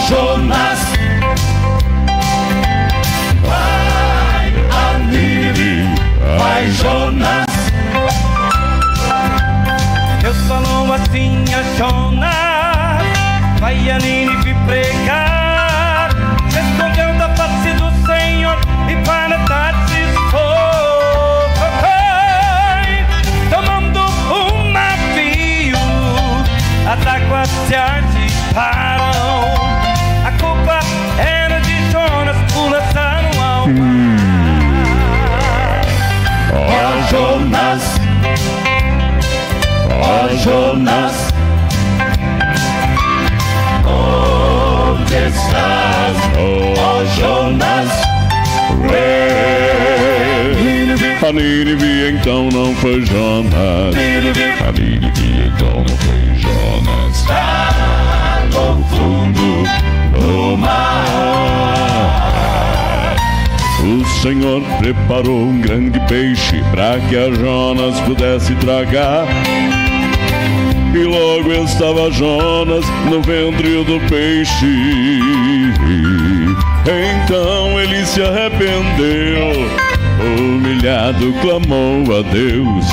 Jonas, vai a Nínive, vai Jonas. Deus falou assim a Jonas, vai a Nínive pregar, se escondeu da face do Senhor e para tardes foi, tomando um navio, as águas se agitaram, a culpa era de Jonas por lançar no mar. Ó Jonas, ó Jonas, onde estás, ó Jonas? A Nínive então não foi Jonas. A Nínive então não foi Jonas. Está no fundo do mar. O Senhor preparou um grande peixe para que a Jonas pudesse tragar. E logo estava Jonas no ventre do peixe. Então ele se arrependeu, humilhado clamou a Deus.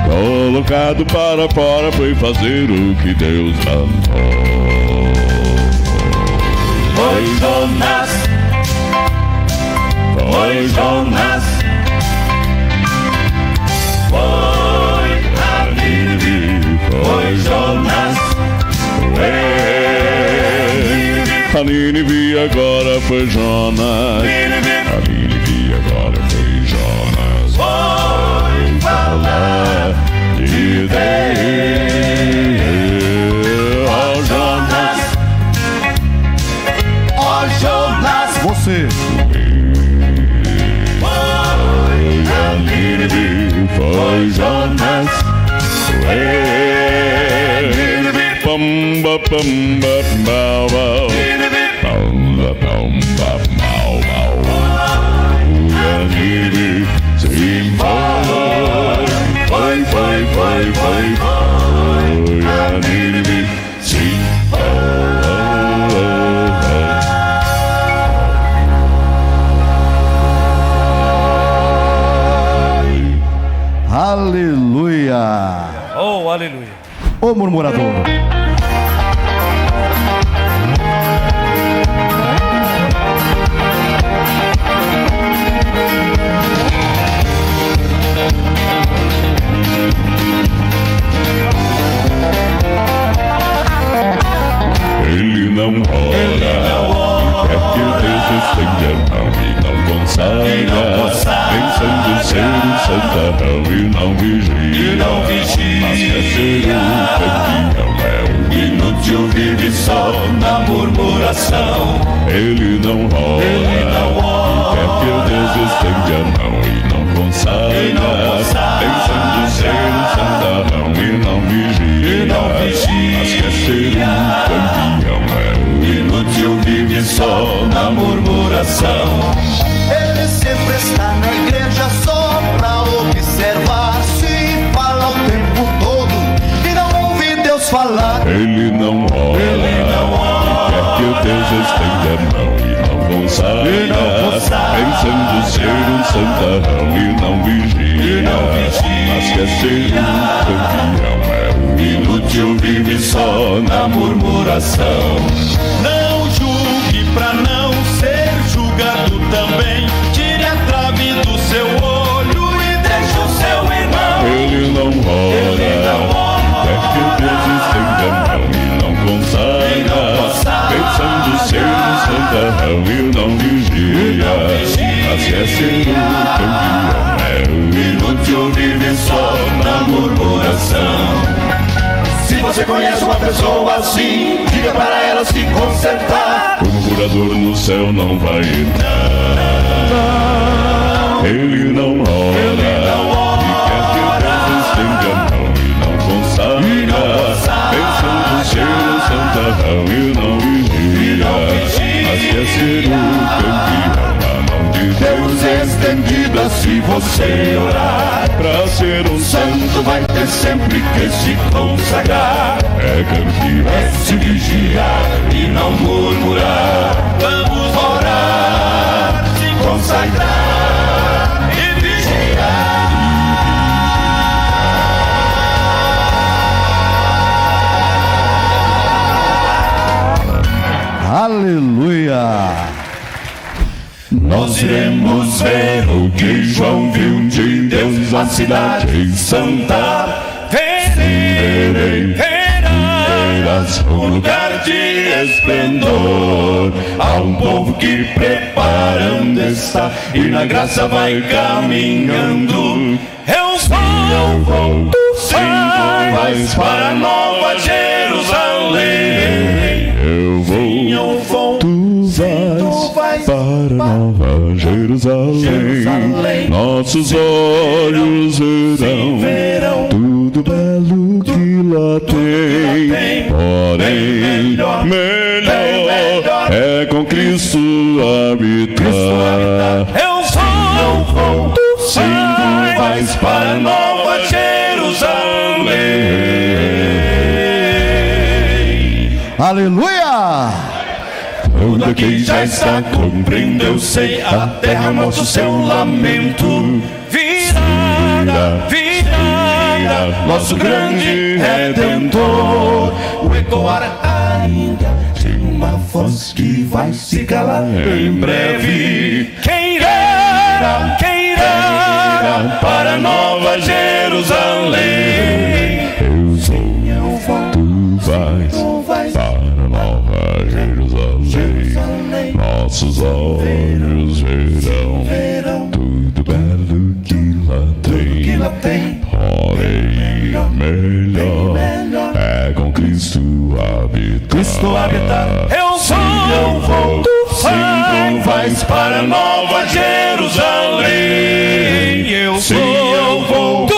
Colocado para fora foi fazer o que Deus mandou. Foi Jonas, foi Jonas, foi a Nínive, foi Jonas, A Nínive agora foi Jonas. A Nínive agora foi Jonas. foi falar de Deus. Ó Jonas, ó Jonas, Você foi a Nínive, foi Jonas. Pamba pamba mau mau. Pamba pamba mau mau. A Nínive se foi, foi. A Nínive se Aleluia! Oh, aleluia. O murmurador. Ele não ora, quer que Deus estenda a mão e não consagra, pensando ser um santarrão e não vigia, mas quer ser um campeão, é um inútil, vive só na murmuração. Ele não ora, quer que Deus estenda a mão e não consagra, pensando ser um santarrão e não vigia, mas quer ser um campeão, é um Inútil, vive só na murmuração. Ele sempre está na igreja só pra observar, se fala o tempo todo e não ouve Deus falar. Ele não ora, quer que Deus estenda a mão e não consagra, pensando ser um santarrão e não vigia, mas quer ser um campeão, é um Inútil, vive só na murmuração. Não julgue pra não ser julgado também. Tire a trave do seu olho e deixe o seu irmão. Ele não ora, quer que Deus estenda a mão e não consagra, pensando ser um santarrão e não vigia, mas quer ser um campeão, é um Inútil, vive só na murmuração. Se você conhece uma pessoa assim, diga para ela se consertar. O murmurador no céu não vai entrar. Ele não ora, e quer que Deus estenda a mão e não consagra, pensando ser um santarrão e não vigia, mas quer ser um campeão, a mão de Deus estendida se você orar. Pra ser um santo vai ter sempre que se consagrar. É campeão, Se vigiar e não murmurar. Aleluia. Nós iremos ver o que João viu de Deus na cidade santa. Verás um lugar de esplendor. Há um povo que preparando está e na graça vai caminhando. Eu vou, sim, tu vais para a Nova Jerusalém. Eu vou, tu vais para Nova Jerusalém. Nossos olhos verão tudo belo que lá tem. Porém, melhor é com Cristo habitar. Eu vou, sim, tu vais para a Nova Jerusalém. Aleluia. Tudo aqui já está cumprindo, eu sei. A terra mostra o seu lamento. Virá nosso grande Redentor. O ecoar ainda de uma voz que vai se calar em breve. Quem irá para Nova Jerusalém? Eu vou, tu vais para Nova Jerusalém. Nossos olhos verão tudo belo que lá tem. Porém, melhor é com Cristo habitar. Eu vou, sim, tu vais para Nova Jerusalém. Eu vou, tu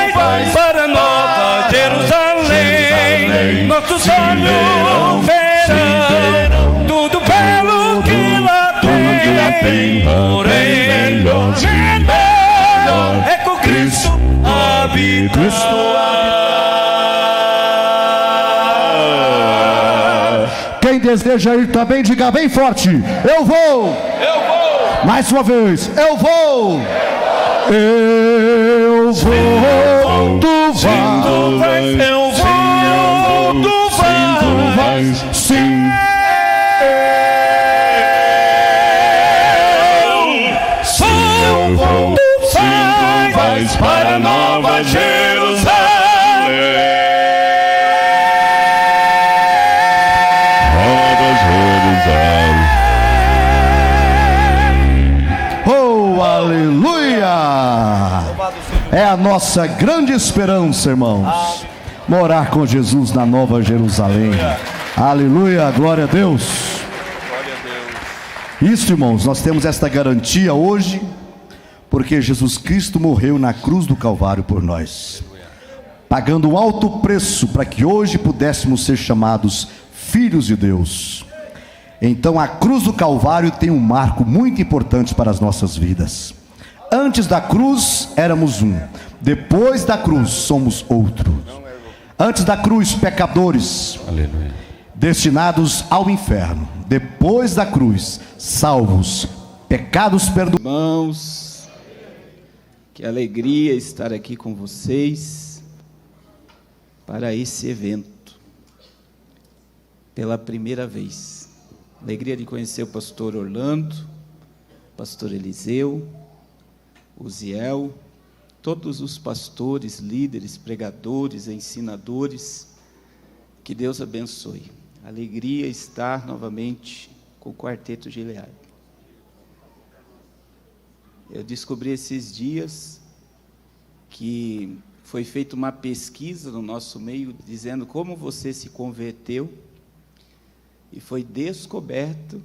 vais para Nova Jerusalém. Nossos olhos verão tudo belo que lá tem. Porém, melhor é com Cristo habitar. Quem deseja ir também, diga bem forte: eu vou. Mais uma vez: eu vou. Eu vou, tu vais. Eu vou, tu vais. Sim. Eu vou, tu vais para Nova Jerusalém. Oh, aleluia. É a nossa grande esperança, irmãos, morar com Jesus na Nova Jerusalém. Aleluia, glória a Deus. Isso, irmãos, nós temos esta garantia hoje, porque Jesus Cristo morreu na cruz do Calvário por nós, pagando um alto preço para que hoje pudéssemos ser chamados filhos de Deus. Então a cruz do Calvário tem um marco muito importante para as nossas vidas. Antes da cruz éramos um, depois da cruz somos outro. Antes da cruz, pecadores, Aleluia. destinados ao inferno. Depois da cruz, salvos, pecados perdoados. Irmãos, que alegria estar aqui com vocês para esse evento, pela primeira vez. Alegria de conhecer o pastor Orlando, pastor Eliseu, o Ziel, todos os pastores, líderes, pregadores, ensinadores. Que Deus abençoe. Alegria estar novamente com o Quarteto Gilead. Eu descobri esses dias que foi feita uma pesquisa no nosso meio, dizendo como você se converteu, e foi descoberto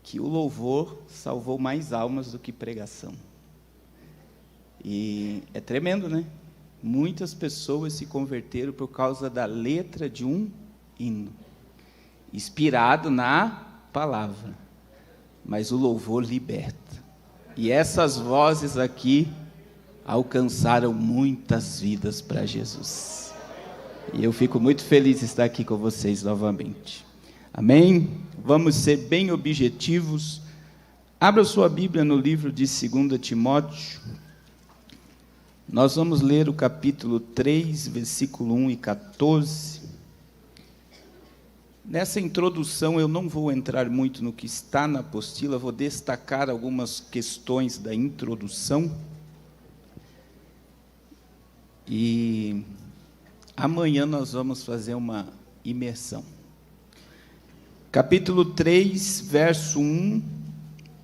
que o louvor salvou mais almas do que pregação. E é tremendo, né? Muitas pessoas se converteram por causa da letra de um hino, inspirado na palavra, mas o louvor liberta. E essas vozes aqui alcançaram muitas vidas para Jesus. E eu fico muito feliz de estar aqui com vocês novamente. Amém? Vamos ser bem objetivos. Abra sua Bíblia no livro de 2 Timóteo. Nós vamos ler o capítulo 3, versículo 1 e 14. Nessa introdução eu não vou entrar muito no que está na apostila, vou destacar algumas questões da introdução. E amanhã nós vamos fazer uma imersão. Capítulo 3, verso 1,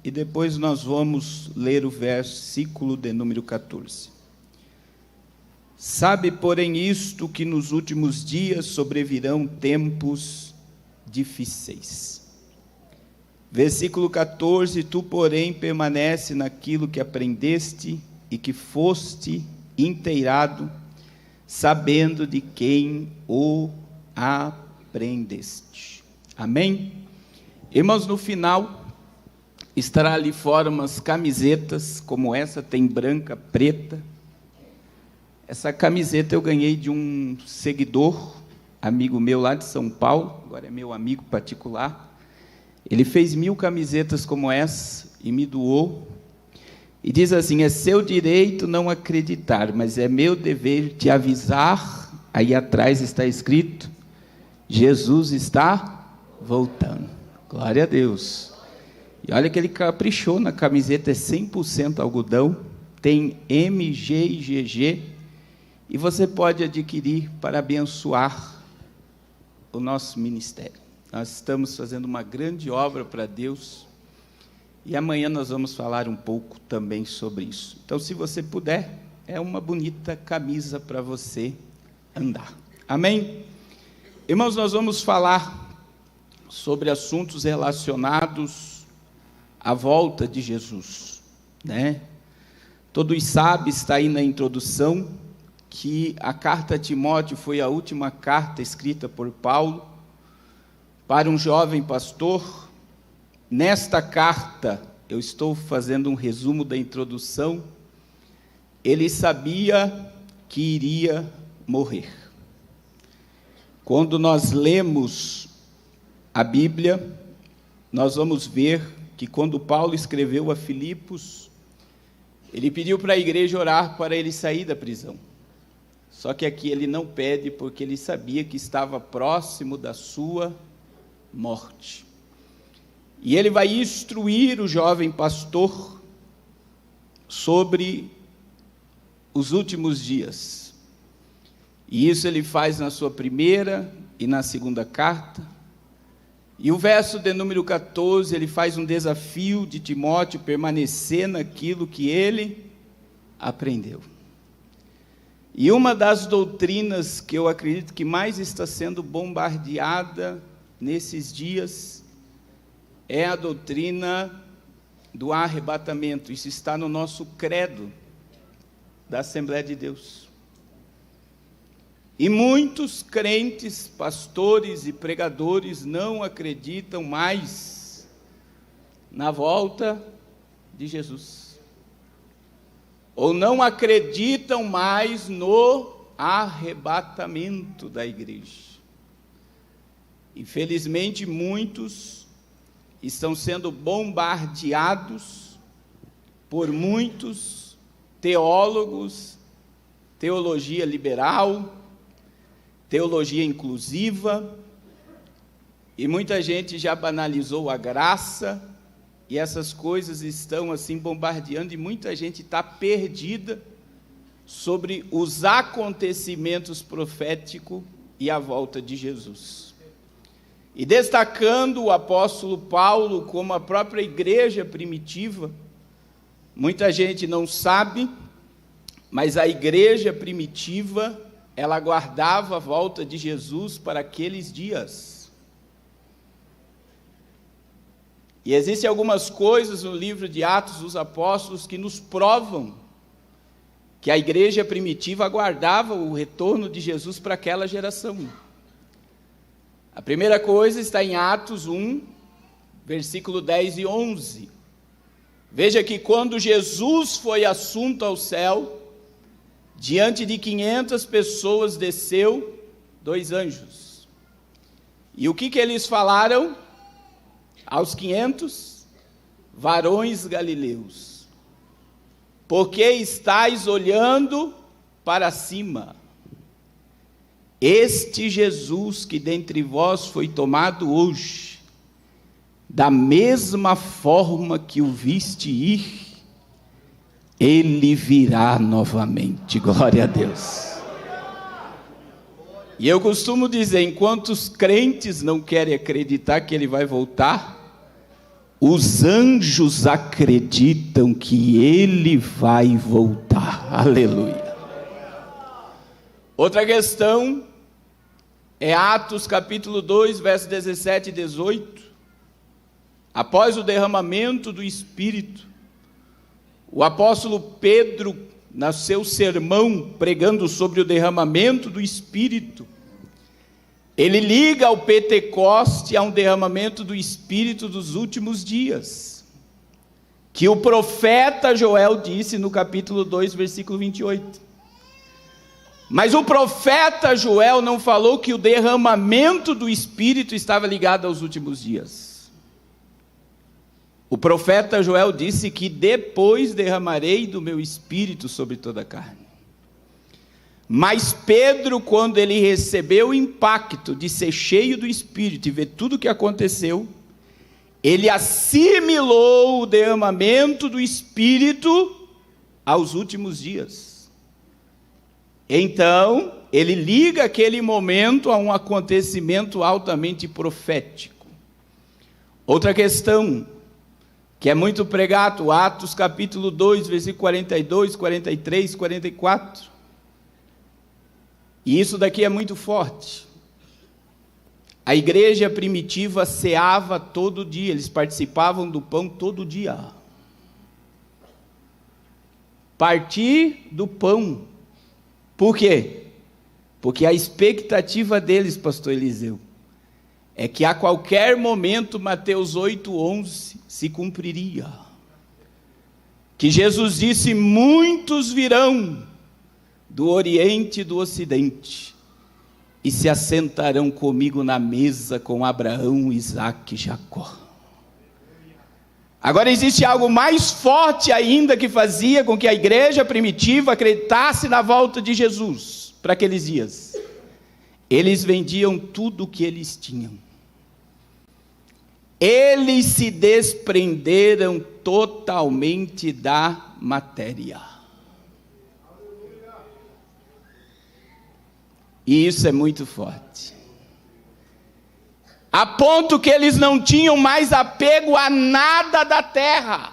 e depois nós vamos ler o versículo de número 14. Sabe, porém, isto, que nos últimos dias sobrevirão tempos difíceis. Versículo 14, tu, porém, permanece naquilo que aprendeste e que foste inteirado, sabendo de quem o aprendeste. Amém? Irmãos, no final, estará ali fora umas camisetas, como essa, tem branca, preta. Essa camiseta eu ganhei de um seguidor, amigo meu lá de São Paulo, agora é meu amigo particular. Ele fez 1000 camisetas como essa e me doou. E diz assim: é seu direito não acreditar, mas é meu dever te avisar. Aí atrás está escrito: Jesus está voltando. Glória a Deus. E olha que ele caprichou na camiseta, é 100% algodão, tem M, G e GG, e você pode adquirir para abençoar o nosso ministério. Nós estamos fazendo uma grande obra para Deus, e amanhã nós vamos falar um pouco também sobre isso. Então, se você puder, é uma bonita camisa para você andar. Amém? Irmãos, nós vamos falar sobre assuntos relacionados à volta de Jesus, né? Todos sabem, está aí na introdução, que a carta a Timóteo foi a última carta escrita por Paulo para um jovem pastor. Nesta carta, eu estou fazendo um resumo da introdução, ele sabia que iria morrer. Quando nós lemos a Bíblia, nós vamos ver que quando Paulo escreveu a Filipos, ele pediu para a igreja orar para ele sair da prisão. Só que aqui ele não pede, porque ele sabia que estava próximo da sua morte. E ele vai instruir o jovem pastor sobre os últimos dias. E isso ele faz na sua primeira e na segunda carta. E o verso de número 14, ele faz um desafio de Timóteo permanecer naquilo que ele aprendeu. E uma das doutrinas que eu acredito que mais está sendo bombardeada nesses dias é a doutrina do arrebatamento. Isso está no nosso credo da Assembleia de Deus. E muitos crentes, pastores e pregadores não acreditam mais na volta de Jesus. Ou não acreditam mais no arrebatamento da igreja. Infelizmente, muitos estão sendo bombardeados por muitos teólogos, teologia liberal, teologia inclusiva, e muita gente já banalizou a graça, e essas coisas estão assim bombardeando, e muita gente está perdida sobre os acontecimentos proféticos e a volta de Jesus. E destacando o apóstolo Paulo como a própria igreja primitiva, muita gente não sabe, mas a igreja primitiva, ela aguardava a volta de Jesus para aqueles dias. E existem algumas coisas no livro de Atos dos Apóstolos que nos provam que a igreja primitiva aguardava o retorno de Jesus para aquela geração. A primeira coisa está em Atos 1, versículo 10 e 11. Veja que quando Jesus foi assunto ao céu, diante de 500 pessoas desceu 2 anjos. E o que eles falaram aos 500? Varões galileus, por que estáis olhando para cima? este Jesus que dentre vós foi tomado hoje, da mesma forma que o viste ir, ele virá novamente. Glória a Deus. E eu costumo dizer, enquanto os crentes não querem acreditar que ele vai voltar, os anjos acreditam que ele vai voltar. Aleluia. Outra questão é Atos capítulo 2, versos 17 e 18. Após o derramamento do Espírito, o apóstolo Pedro, no seu sermão, pregando sobre o derramamento do Espírito, ele liga ao Pentecoste a um derramamento do Espírito dos últimos dias, que o profeta Joel disse no capítulo 2, versículo 28. Mas o profeta Joel não falou que o derramamento do Espírito estava ligado aos últimos dias. O profeta Joel disse que depois derramarei do meu Espírito sobre toda a carne. Mas Pedro, quando ele recebeu o impacto de ser cheio do Espírito e ver tudo o que aconteceu, ele assimilou o derramamento do Espírito aos últimos dias. Então, ele liga aquele momento a um acontecimento altamente profético. Outra questão, que é muito pregado, Atos capítulo 2, versículo 42, 43, 44. E isso daqui é muito forte. A igreja primitiva ceava todo dia, eles participavam do pão todo dia. Partir do pão. Por quê? Porque a expectativa deles, pastor Eliseu, é que a qualquer momento Mateus 8:11 se cumpriria. Que Jesus disse: muitos virão do Oriente e do Ocidente e se assentarão comigo na mesa com Abraão, Isaque e Jacó. Agora existe algo mais forte ainda que fazia com que a igreja primitiva acreditasse na volta de Jesus para aqueles dias. Eles vendiam tudo o que eles tinham. Eles se desprenderam totalmente da matéria. E isso é muito forte. A ponto que eles não tinham mais apego a nada da terra.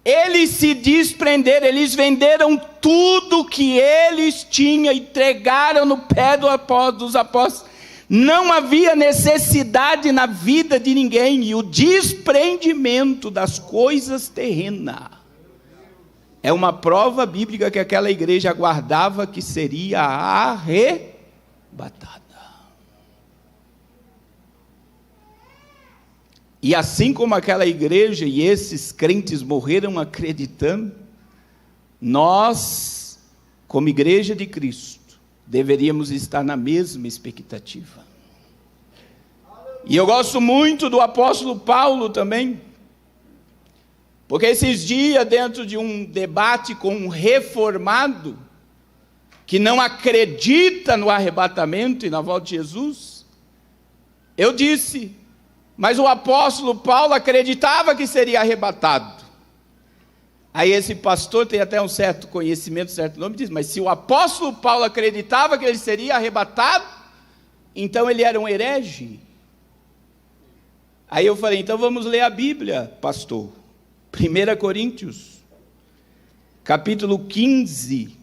Eles se desprenderam, eles venderam tudo que eles tinham, entregaram no pé dos apóstolos. Não havia necessidade na vida de ninguém, e o desprendimento das coisas terrenas é uma prova bíblica que aquela igreja aguardava que seria arrebatada. E assim como aquela igreja e esses crentes morreram acreditando, nós, como igreja de Cristo, deveríamos estar na mesma expectativa. E eu gosto muito do apóstolo Paulo também, porque esses dias, dentro de um debate com um reformado, que não acredita no arrebatamento e na volta de Jesus, eu disse: mas o apóstolo Paulo acreditava que seria arrebatado. Aí esse pastor tem até um certo conhecimento, certo nome, diz: mas se o apóstolo Paulo acreditava que ele seria arrebatado, então ele era um herege. Aí eu falei: então vamos ler a Bíblia, pastor. 1 Coríntios, capítulo 15,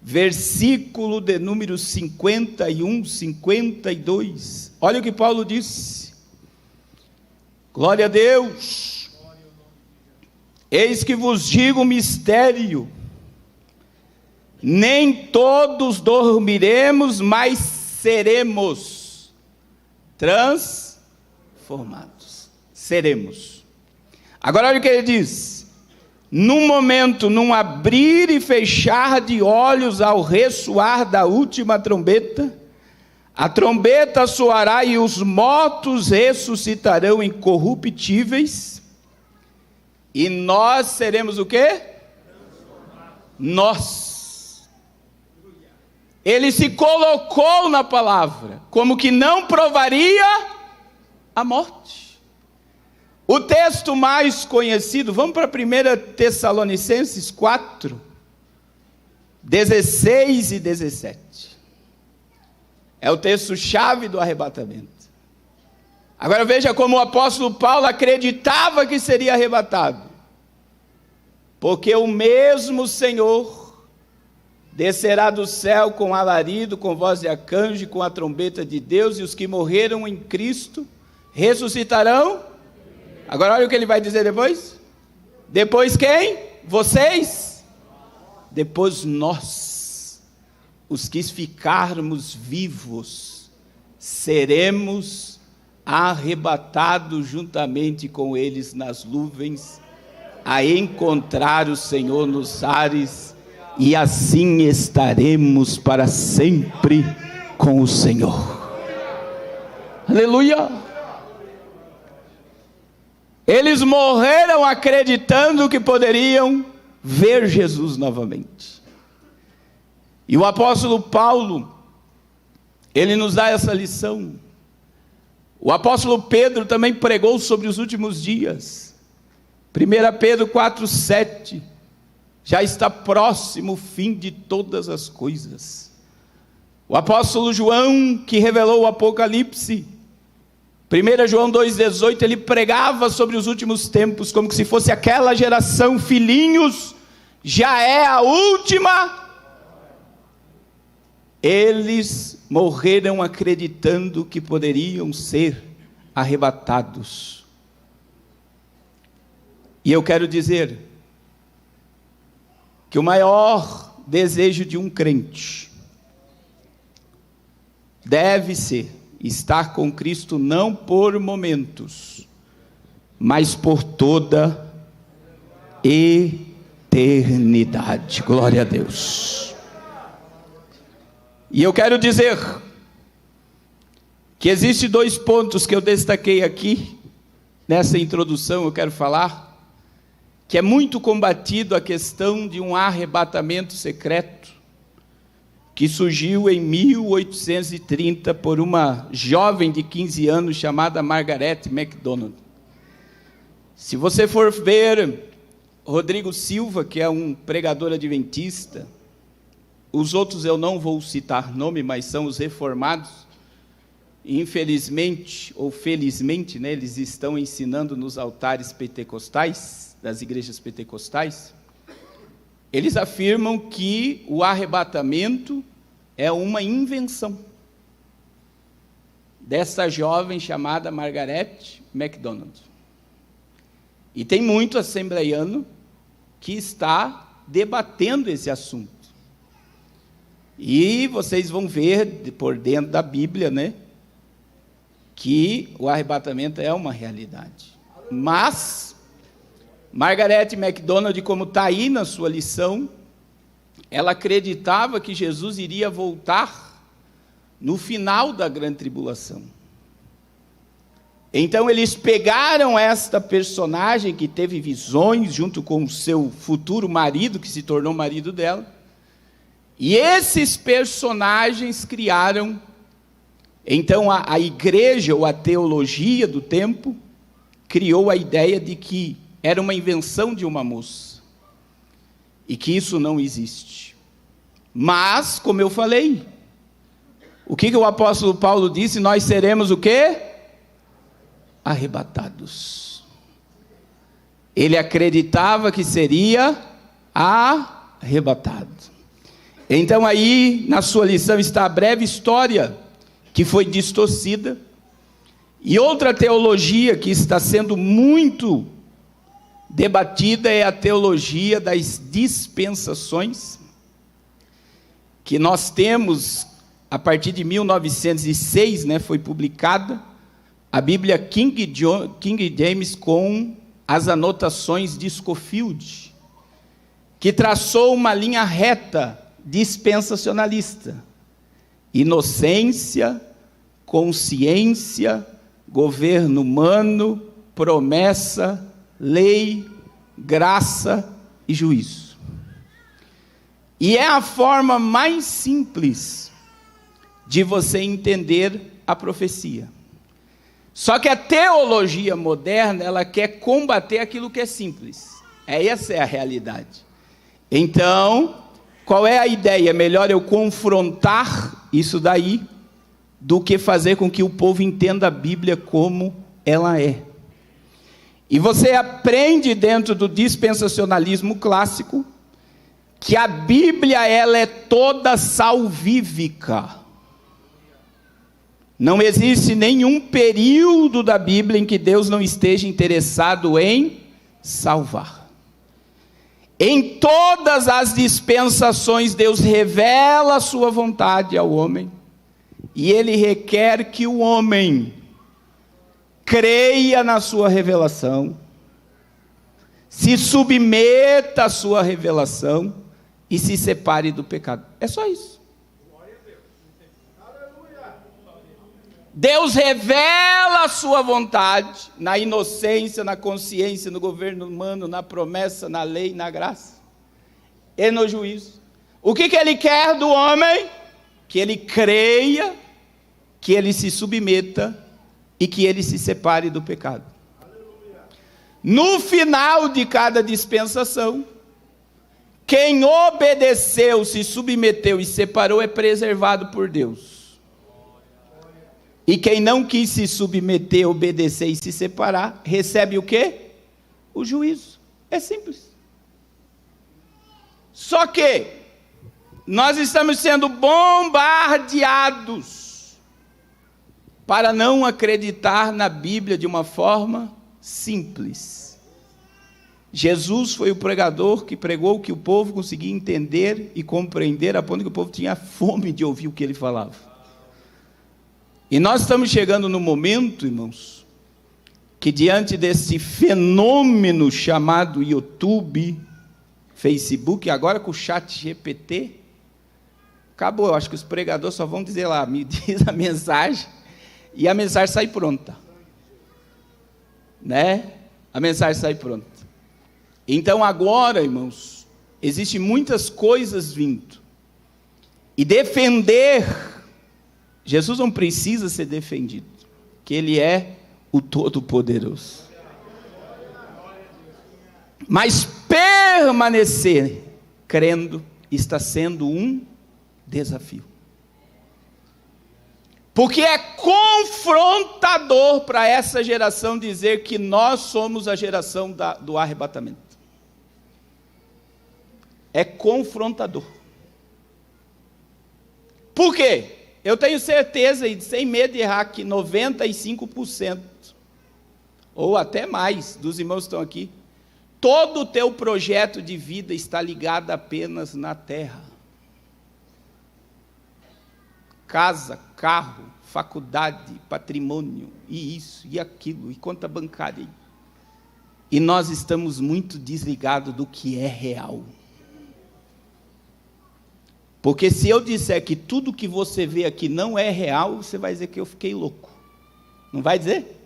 versículo de número 51, 52. Olha o que Paulo disse. Glória a Deus. Eis que vos digo um mistério: nem todos dormiremos, mas seremos transformados. Seremos. Agora olha o que ele diz: num momento, num abrir e fechar de olhos, ao ressoar da última trombeta, a trombeta soará e os mortos ressuscitarão incorruptíveis, e nós seremos o quê? Nós. ele se colocou na palavra, como que não provaria a morte. O texto mais conhecido, vamos para 1 Tessalonicenses 4, 16 e 17. É o texto-chave do arrebatamento. Agora veja como o apóstolo Paulo acreditava que seria arrebatado. Porque o mesmo Senhor descerá do céu com alarido, com voz de arcanjo, com a trombeta de Deus, e os que morreram em Cristo ressuscitarão. Agora olha o que ele vai dizer depois. Depois quem? Vocês? Depois nós, os que ficarmos vivos, seremos arrebatados juntamente com eles nas nuvens, a encontrar o Senhor nos ares, e assim estaremos para sempre com o Senhor. Aleluia! Eles morreram acreditando que poderiam ver Jesus novamente. E o apóstolo Paulo, ele nos dá essa lição. O apóstolo Pedro também pregou sobre os últimos dias. 1 Pedro 4,7. Já está próximo o fim de todas as coisas. O apóstolo João, que revelou o Apocalipse, 1 João 2,18, ele pregava sobre os últimos tempos, como que se fosse aquela geração, filhinhos, já é a última. Eles morreram acreditando que poderiam ser arrebatados. E eu quero dizer que o maior desejo de um crente deve ser estar com Cristo não por momentos, mas por toda eternidade. Glória a Deus. E eu quero dizer que existem 2 pontos que eu destaquei aqui, nessa introdução eu quero falar, que é muito combatido a questão de um arrebatamento secreto, que surgiu em 1830 por uma jovem de 15 anos chamada Margaret MacDonald. Se você for ver Rodrigo Silva, que é um pregador adventista, os outros eu não vou citar nome, mas são os reformados, infelizmente ou felizmente, né, eles estão ensinando nos altares pentecostais, das igrejas pentecostais. Eles afirmam que o arrebatamento é uma invenção dessa jovem chamada Margaret MacDonald. E tem muito assembleiano que está debatendo esse assunto. E vocês vão ver por dentro da Bíblia, né, que o arrebatamento é uma realidade. Mas Margaret MacDonald, como está aí na sua lição, ela acreditava que Jesus iria voltar no final da grande tribulação. Então eles pegaram esta personagem que teve visões junto com o seu futuro marido, que se tornou marido dela, e esses personagens criaram, então a igreja ou a teologia do tempo, criou a ideia de que era uma invenção de uma moça, e que isso não existe. Mas, como eu falei, o que o apóstolo Paulo disse? Nós seremos o quê? Arrebatados. Ele acreditava que seria arrebatado. Então aí, na sua lição, está a breve história que foi distorcida, e outra teologia que está sendo muito debatida é a teologia das dispensações, que nós temos, a partir de 1906, né, foi publicada, a Bíblia King James com as anotações de Scofield, que traçou uma linha reta dispensacionalista: inocência, consciência, governo humano, promessa, lei, graça e juízo. E é a forma mais simples de você entender a profecia. Só que a teologia moderna, ela quer combater aquilo que é simples. Essa é a realidade. Então, qual é a ideia? É melhor eu confrontar isso daí do que fazer com que o povo entenda a Bíblia como ela é. E você aprende dentro do dispensacionalismo clássico que a Bíblia, ela é toda salvífica. Não existe nenhum período da Bíblia em que Deus não esteja interessado em salvar. Em todas as dispensações, Deus revela a sua vontade ao homem, e Ele requer que o homem creia na sua revelação, se submeta à sua revelação e se separe do pecado. É só isso. Deus revela a sua vontade na inocência, na consciência, no governo humano, na promessa, na lei, na graça e no juízo. O que Ele quer do homem? Que ele creia, que ele se submeta e que ele se separe do pecado. No final de cada dispensação, quem obedeceu, se submeteu e separou é preservado por Deus. E quem não quis se submeter, obedecer e se separar, recebe o quê? O juízo. É simples. Só que nós estamos sendo bombardeados para não acreditar na Bíblia de uma forma simples. Jesus foi o pregador que pregou que o povo conseguia entender e compreender, a ponto que o povo tinha fome de ouvir o que ele falava. E nós estamos chegando no momento, irmãos, que diante desse fenômeno chamado YouTube, Facebook, agora com o chat GPT, acabou. Eu acho que os pregadores só vão dizer lá, me diz a mensagem, e a mensagem sai pronta. Né? A mensagem sai pronta. Então agora, irmãos, existem muitas coisas vindo. E defender... Jesus não precisa ser defendido, que Ele é o Todo-Poderoso. Mas permanecer crendo está sendo um desafio. Porque é confrontador para essa geração dizer que nós somos a geração do arrebatamento. É confrontador. Por quê? Eu tenho certeza, e sem medo de errar, que 95%, ou até mais, dos irmãos que estão aqui, todo o teu projeto de vida está ligado apenas na terra. Casa, carro, faculdade, patrimônio, e isso, e aquilo, e conta bancária. E nós estamos muito desligados do que é real. Porque se eu disser que tudo que você vê aqui não é real, você vai dizer que eu fiquei louco. Não vai dizer?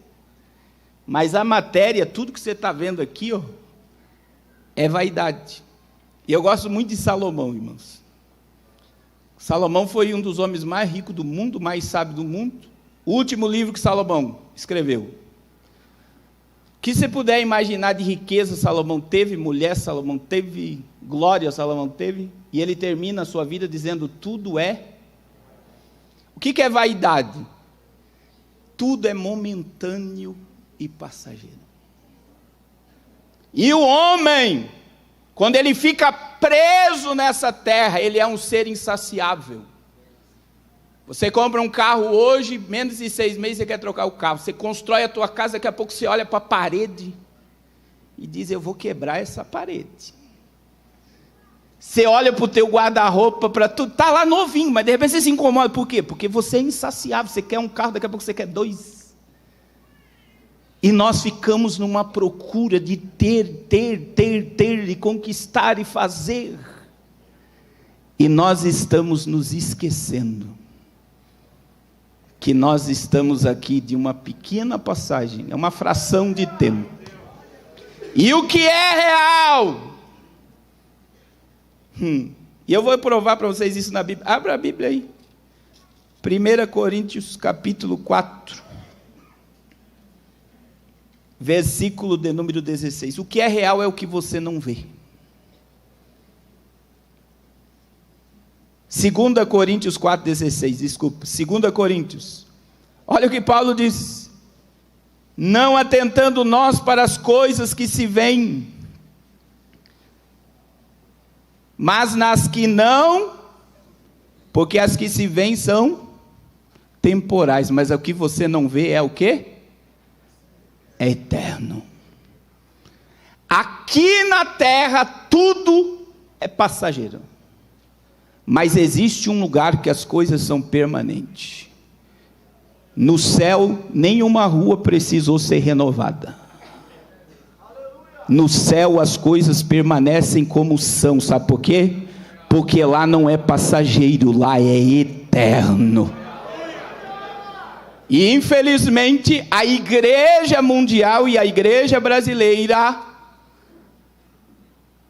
Mas a matéria, tudo que você está vendo aqui, ó, é vaidade. E eu gosto muito de Salomão, irmãos. Salomão foi um dos homens mais ricos do mundo, mais sábio do mundo. O último livro que Salomão escreveu. O que você puder imaginar de riqueza Salomão teve, mulher Salomão teve, glória Salomão teve, e ele termina a sua vida dizendo, tudo é... O que é vaidade? Tudo é momentâneo e passageiro. E o homem, quando ele fica preso nessa terra, ele é um ser insaciável. Você compra um carro hoje, menos de 6 meses você quer trocar o carro. Você constrói a tua casa, daqui a pouco você olha para a parede e diz, eu vou quebrar essa parede. Você olha para o teu guarda-roupa, para tudo, está lá novinho, mas de repente você se incomoda. Por quê? Porque você é insaciável, você quer um carro, daqui a pouco você quer 2. E nós ficamos numa procura de ter, e conquistar e fazer. E nós estamos nos esquecendo que nós estamos aqui de uma pequena passagem, é uma fração de tempo. E o que é real? E eu vou provar para vocês isso na Bíblia. Abra a Bíblia aí. 1 Coríntios capítulo 4. Versículo de número 16. O que é real é o que você não vê. 2 Coríntios 4,16. Desculpa. 2 Coríntios. Olha o que Paulo diz. Não atentando nós para as coisas que se veem, mas nas que não, porque as que se veem são temporais, mas o que você não vê é o quê? É eterno. Aqui na terra tudo é passageiro, mas existe um lugar que as coisas são permanentes. No céu, nenhuma rua precisou ser renovada. No céu as coisas permanecem como são, sabe por quê? Porque lá não é passageiro, lá é eterno. E infelizmente a igreja mundial e a igreja brasileira,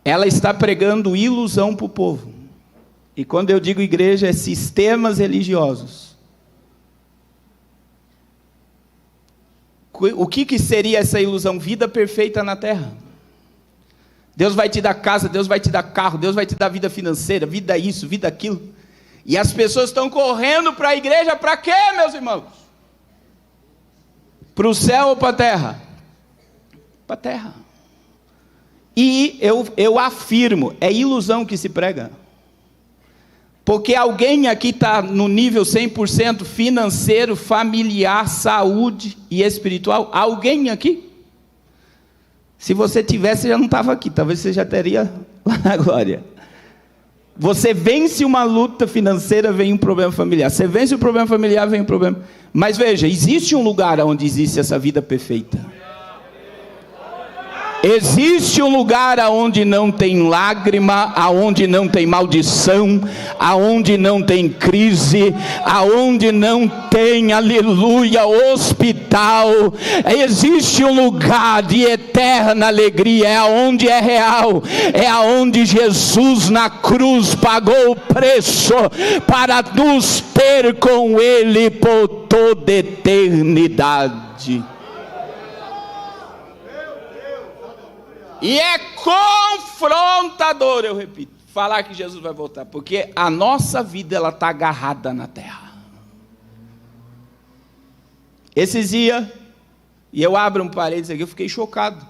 ela está pregando ilusão para o povo. E quando eu digo igreja, é sistemas religiosos. O que seria essa ilusão? Vida perfeita na terra. Deus vai te dar casa, Deus vai te dar carro, Deus vai te dar vida financeira, vida isso, vida aquilo. E as pessoas estão correndo para a igreja para quê, meus irmãos? Para o céu ou para a terra? Para a terra. E eu afirmo, é ilusão que se prega. Porque alguém aqui está no nível 100% financeiro, familiar, saúde e espiritual? Alguém aqui? Se você tivesse, você já não estava aqui, talvez você já teria lá na glória. Você vence uma luta financeira, vem um problema familiar. Você vence o problema familiar, vem um problema. Mas veja, existe um lugar onde existe essa vida perfeita. Existe um lugar onde não tem lágrima, aonde não tem maldição, aonde não tem crise, aonde não tem, aleluia, hospital. Existe um lugar de eterna alegria, é aonde é real, é aonde Jesus na cruz pagou o preço para nos ter com Ele por toda eternidade. E é confrontador, eu repito, falar que Jesus vai voltar, porque a nossa vida ela está agarrada na terra. Esses dias, e eu abro um parênteses aqui, eu fiquei chocado.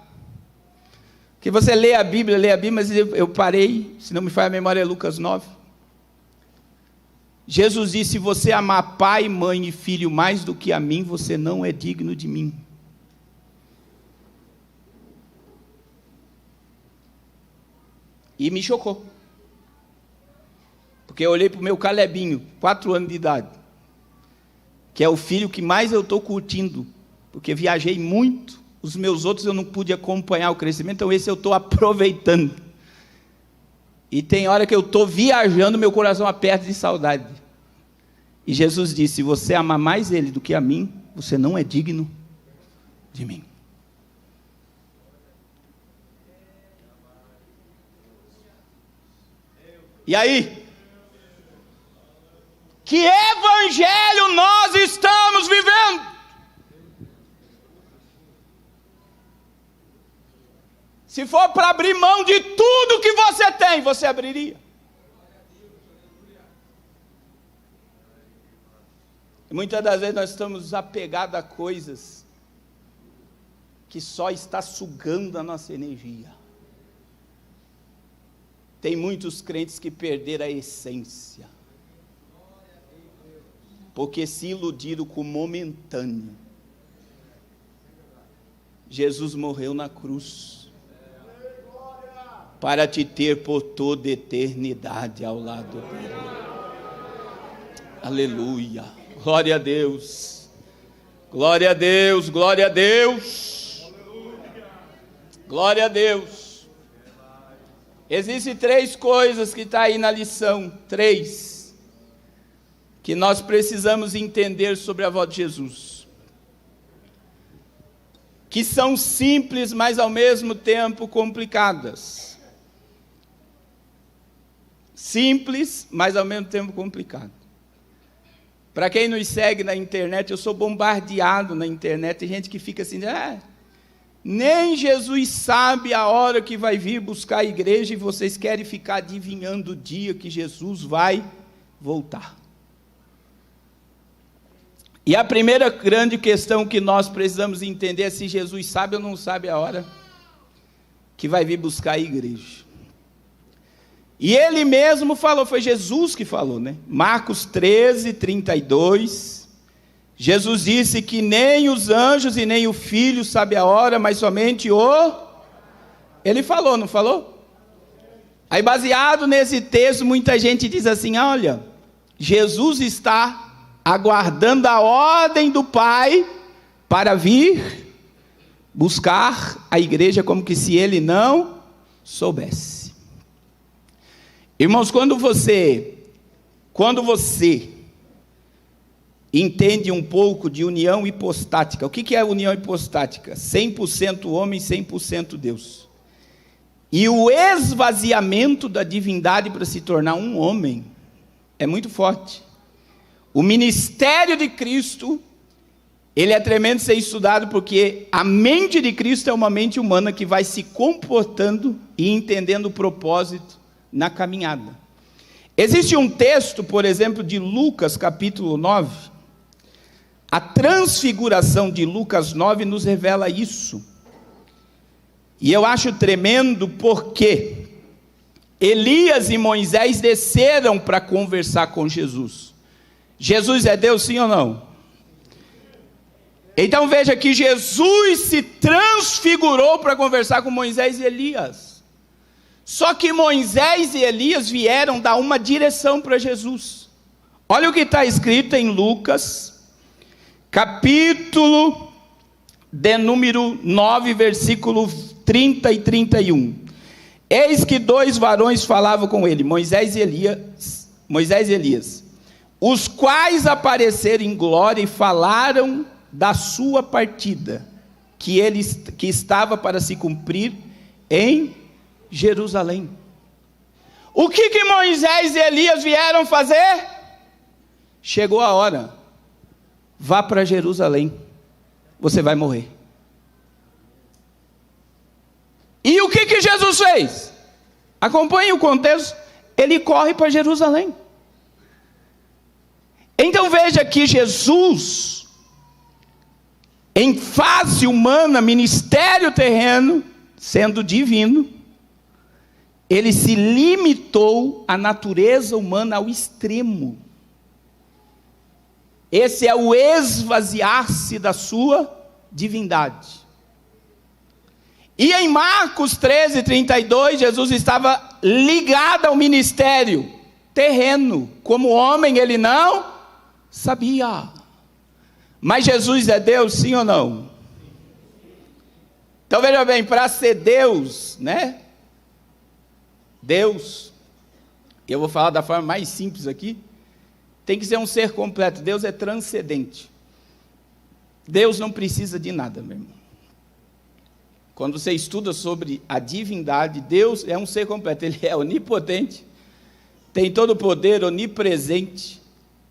Porque você lê a Bíblia, mas eu parei, se não me falha a memória, é Lucas 9. Jesus disse: se você amar pai, mãe e filho mais do que a mim, você não é digno de mim. E me chocou, porque eu olhei para o meu Calebinho, 4 anos de idade, que é o filho que mais eu estou curtindo, porque viajei muito, os meus outros eu não pude acompanhar o crescimento, então esse eu estou aproveitando, e tem hora que eu estou viajando, meu coração aperta de saudade, e Jesus disse: se você amar mais ele do que a mim, você não é digno de mim. E aí? Que evangelho nós estamos vivendo? Se for para abrir mão de tudo que você tem, você abriria? E muitas das vezes nós estamos apegados a coisas que só está sugando a nossa energia. Tem muitos crentes que perderam a essência, porque se iludiram com o momentâneo. Jesus morreu na cruz para te ter por toda eternidade ao lado dele. Aleluia, glória a Deus, glória a Deus, glória a Deus, glória a Deus. Existem 3 coisas que está aí na lição, 3, que nós precisamos entender sobre a volta de Jesus, que são simples, mas ao mesmo tempo complicadas. simples, mas ao mesmo tempo complicado. Para quem nos segue na internet, eu sou bombardeado na internet, tem gente que fica assim, nem Jesus sabe a hora que vai vir buscar a igreja e vocês querem ficar adivinhando o dia que Jesus vai voltar. E a primeira grande questão que nós precisamos entender é se Jesus sabe ou não sabe a hora que vai vir buscar a igreja. E ele mesmo falou, foi Jesus que falou, né? Marcos 13, 32, Jesus disse que nem os anjos e nem o Filho sabe a hora, mas somente o... Ele falou, não falou? Aí baseado nesse texto, muita gente diz assim, olha, Jesus está aguardando a ordem do Pai para vir buscar a igreja, como que se ele não soubesse. Irmãos, quando você entende um pouco de união hipostática, o que é união hipostática? 100% homem, 100% Deus. E o esvaziamento da divindade para se tornar um homem é muito forte. O ministério de Cristo, ele é tremendo ser estudado, porque a mente de Cristo é uma mente humana que vai se comportando e entendendo o propósito na caminhada. Existe um texto, por exemplo, de Lucas capítulo 9, a transfiguração de Lucas 9 nos revela isso, e eu acho tremendo porque Elias e Moisés desceram para conversar com Jesus. Jesus é Deus, sim ou não? Então veja que Jesus se transfigurou para conversar com Moisés e Elias. Só que Moisés e Elias vieram dar uma direção para Jesus. Olha o que está escrito em Lucas, capítulo de número 9, versículo 30 e 31. Eis que 2 varões falavam com ele, Moisés e Elias, os quais apareceram em glória e falaram da sua partida, que estava para se cumprir em Jerusalém. O que Moisés e Elias vieram fazer? Chegou a hora, vá para Jerusalém, você vai morrer. E o que Jesus fez? Acompanhe o contexto, ele corre para Jerusalém. Então veja que Jesus, em face humana, ministério terreno, sendo divino, ele se limitou à natureza humana ao extremo. Esse é o esvaziar-se da sua divindade. E em Marcos 13, 32, Jesus estava ligado ao ministério terreno. Como homem ele não sabia. Mas Jesus é Deus, sim ou não? Então veja bem, para ser Deus, né? Deus, eu vou falar da forma mais simples aqui, tem que ser um ser completo. Deus é transcendente. Deus não precisa de nada, meu irmão. Quando você estuda sobre a divindade, Deus é um ser completo. Ele é onipotente, tem todo o poder, onipresente,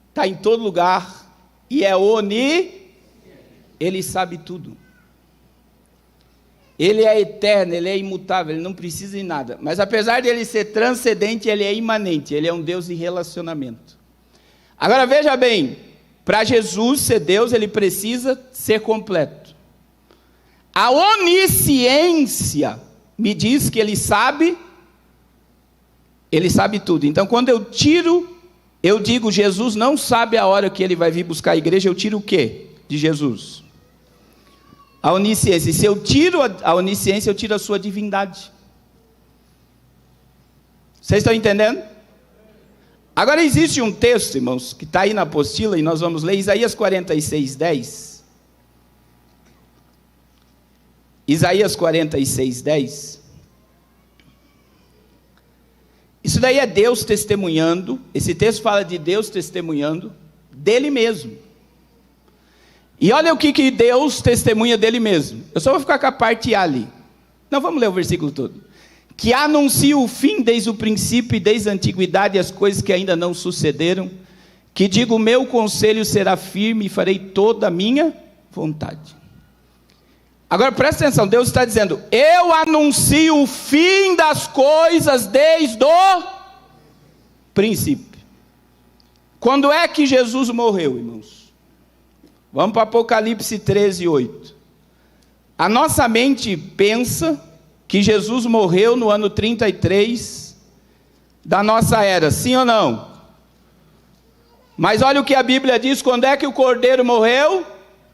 está em todo lugar, e é ele sabe tudo. Ele é eterno, ele é imutável, ele não precisa de nada. Mas apesar de ele ser transcendente, ele é imanente, ele é um Deus de relacionamento. Agora veja bem, para Jesus ser Deus, ele precisa ser completo. A onisciência me diz que ele sabe tudo. Então quando eu digo Jesus não sabe a hora que ele vai vir buscar a igreja, eu tiro o quê de Jesus? A onisciência. E se eu tiro a onisciência, eu tiro a sua divindade. Vocês estão entendendo? Agora existe um texto, irmãos, que está aí na apostila, e nós vamos ler Isaías 46, 10. Isaías 46, 10. Isso daí é Deus testemunhando. Esse texto fala de Deus testemunhando dele mesmo. E olha o que Deus testemunha dele mesmo. Eu só vou ficar com a parte A ali. Não, vamos ler o versículo todo. que anuncia o fim desde o princípio e desde a antiguidade as coisas que ainda não sucederam, que digo, o meu conselho será firme e farei toda a minha vontade. Agora presta atenção, Deus está dizendo, eu anuncio o fim das coisas desde o princípio. Quando é que Jesus morreu, irmãos? Vamos para Apocalipse 13, 8. A nossa mente pensa que Jesus morreu no ano 33 da nossa era, sim ou não? Mas olha o que a Bíblia diz, quando é que o Cordeiro morreu?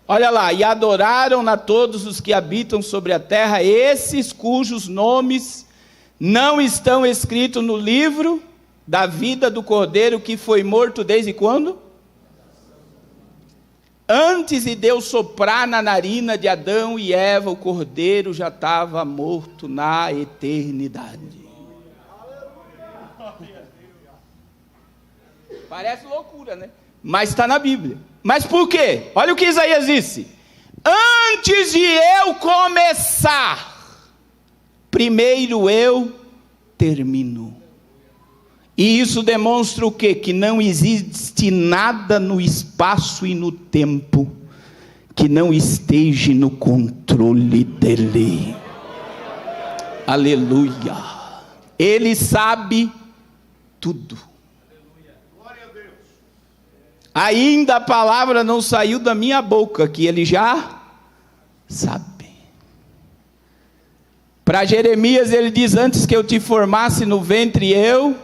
Olha lá, e adoraram-na todos os que habitam sobre a terra, esses cujos nomes não estão escritos no livro da vida do Cordeiro que foi morto desde quando? Antes de Deus soprar na narina de Adão e Eva, o Cordeiro já estava morto na eternidade. Parece loucura, né? Mas está na Bíblia. Mas por quê? Olha o que Isaías disse. Antes de eu começar, primeiro eu termino. E isso demonstra o quê? Que não existe nada no espaço e no tempo que não esteja no controle dele. Aleluia. Ele sabe tudo. Ainda a palavra não saiu da minha boca, que ele já sabe. Para Jeremias ele diz, antes que eu te formasse no ventre eu,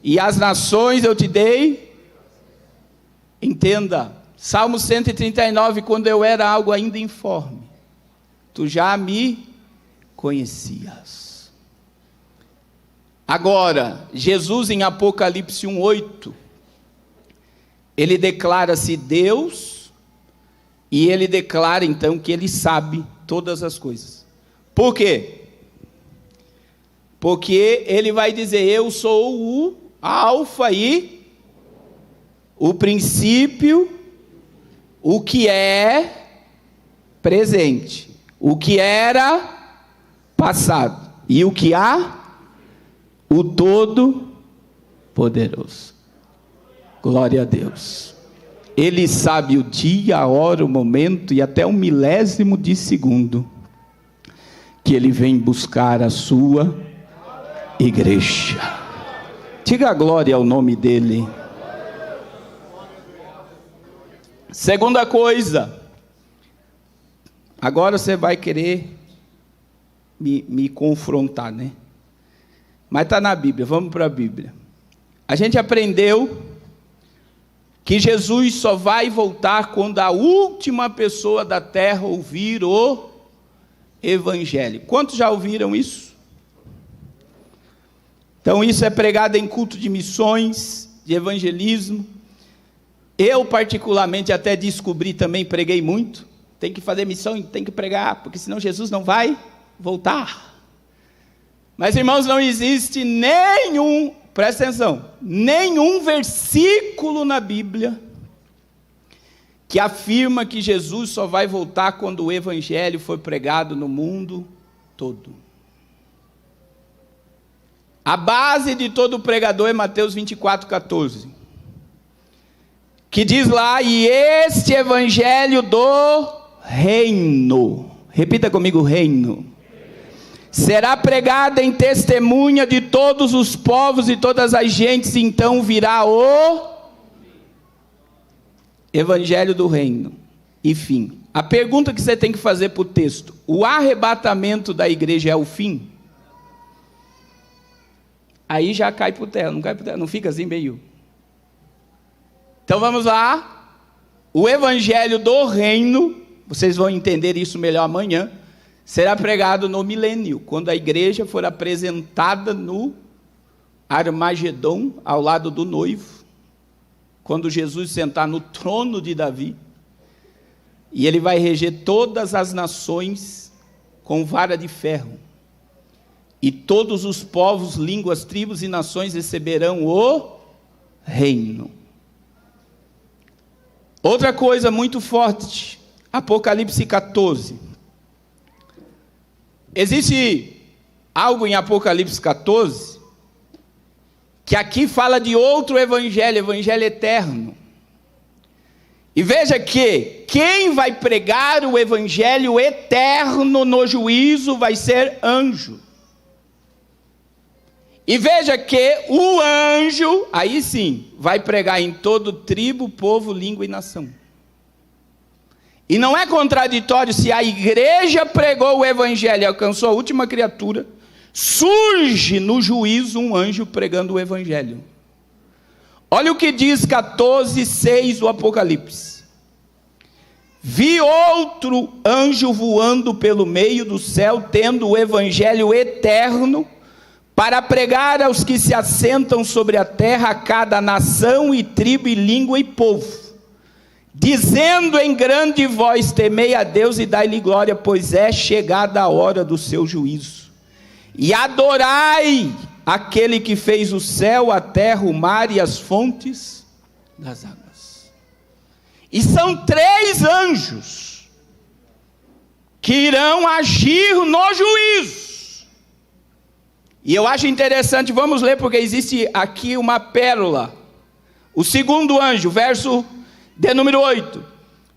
e as nações eu te dei. Entenda, Salmo 139, quando eu era algo ainda informe, tu já me conhecias. Agora, Jesus em Apocalipse 1:8, ele declara-se Deus, e ele declara então que ele sabe todas as coisas. Por quê? Porque ele vai dizer, eu sou o Alfa e o princípio, o que é presente, o que era passado, e o que há, o Todo-Poderoso. Glória a Deus. Ele sabe o dia, a hora, o momento e até o milésimo de segundo que ele vem buscar a sua igreja. Diga glória ao nome dele. Segunda coisa, agora você vai querer me confrontar, né? Mas está na Bíblia, vamos para a Bíblia. A gente aprendeu que Jesus só vai voltar quando a última pessoa da terra ouvir o Evangelho. Quantos já ouviram isso? Então isso é pregado em culto de missões, de evangelismo. Eu particularmente até descobri também, preguei muito. Tem que fazer missão, tem que pregar, porque senão Jesus não vai voltar. Mas irmãos, não existe nenhum, presta atenção, nenhum versículo na Bíblia que afirma que Jesus só vai voltar quando o Evangelho for pregado no mundo todo. A base de todo pregador é Mateus 24:14, que diz lá, e este Evangelho do reino, repita comigo, reino, será pregado em testemunha de todos os povos e todas as gentes, e então virá o Evangelho do reino. E fim. A pergunta que você tem que fazer para o texto, o arrebatamento da igreja é o fim? Aí já cai por terra, não cai por terra, não fica assim meio. Então vamos lá, o Evangelho do reino, vocês vão entender isso melhor amanhã, será pregado no milênio, quando a igreja for apresentada no Armagedon, ao lado do noivo, quando Jesus sentar no trono de Davi, e ele vai reger todas as nações com vara de ferro, e todos os povos, línguas, tribos e nações receberão o reino. Outra coisa muito forte, Apocalipse 14. Existe algo em Apocalipse 14, que aqui fala de outro evangelho, evangelho eterno. E veja que quem vai pregar o evangelho eterno no juízo vai ser anjo. E veja que o anjo, aí sim, vai pregar em todo tribo, povo, língua e nação. E não é contraditório se a igreja pregou o evangelho e alcançou a última criatura, surge no juízo um anjo pregando o evangelho. Olha o que diz 14:6 do Apocalipse. Vi outro anjo voando pelo meio do céu, tendo o evangelho eterno, para pregar aos que se assentam sobre a terra, a cada nação e tribo e língua e povo, dizendo em grande voz: temei a Deus e dai-lhe glória, pois é chegada a hora do seu juízo. E adorai aquele que fez o céu, a terra, o mar e as fontes das águas. E são 3 anjos que irão agir no juízo. E eu acho interessante, vamos ler, porque existe aqui uma pérola. O segundo anjo, verso de número 8.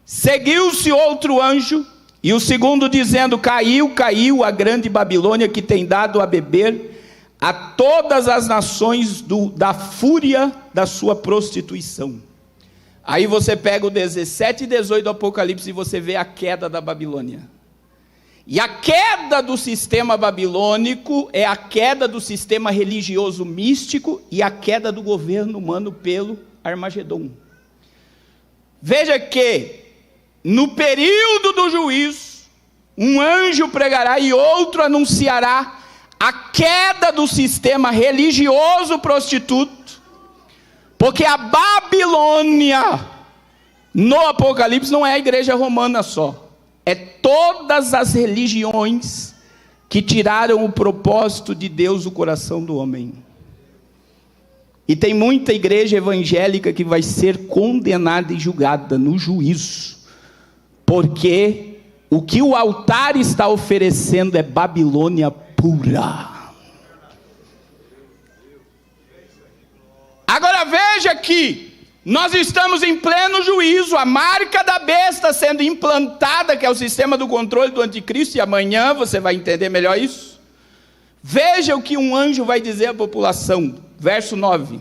Seguiu-se outro anjo, e o segundo dizendo: caiu, caiu a grande Babilônia, que tem dado a beber a todas as nações da fúria da sua prostituição. Aí você pega o 17 e 18 do Apocalipse e você vê a queda da Babilônia. E a queda do sistema babilônico é a queda do sistema religioso místico e a queda do governo humano pelo Armagedon. Veja que no período do juízo, um anjo pregará e outro anunciará a queda do sistema religioso prostituto, porque a Babilônia no Apocalipse não é a igreja romana só. É todas as religiões que tiraram o propósito de Deus do coração do homem. E tem muita igreja evangélica que vai ser condenada e julgada no juízo, porque o que o altar está oferecendo é Babilônia pura. Agora veja que nós estamos em pleno juízo, a marca da besta sendo implantada, que é o sistema do controle do anticristo, e amanhã você vai entender melhor isso. Veja o que um anjo vai dizer à população, verso 9.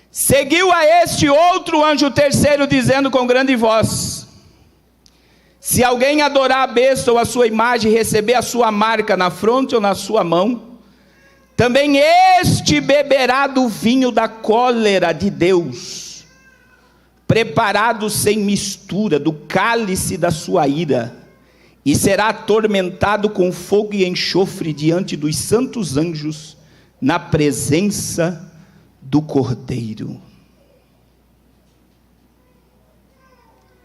Seguiu a este outro anjo, o terceiro, dizendo com grande voz: se alguém adorar a besta ou a sua imagem, receber a sua marca na fronte ou na sua mão, também este beberá do vinho da cólera de Deus, preparado sem mistura, do cálice da sua ira, e será atormentado com fogo e enxofre diante dos santos anjos, na presença do Cordeiro.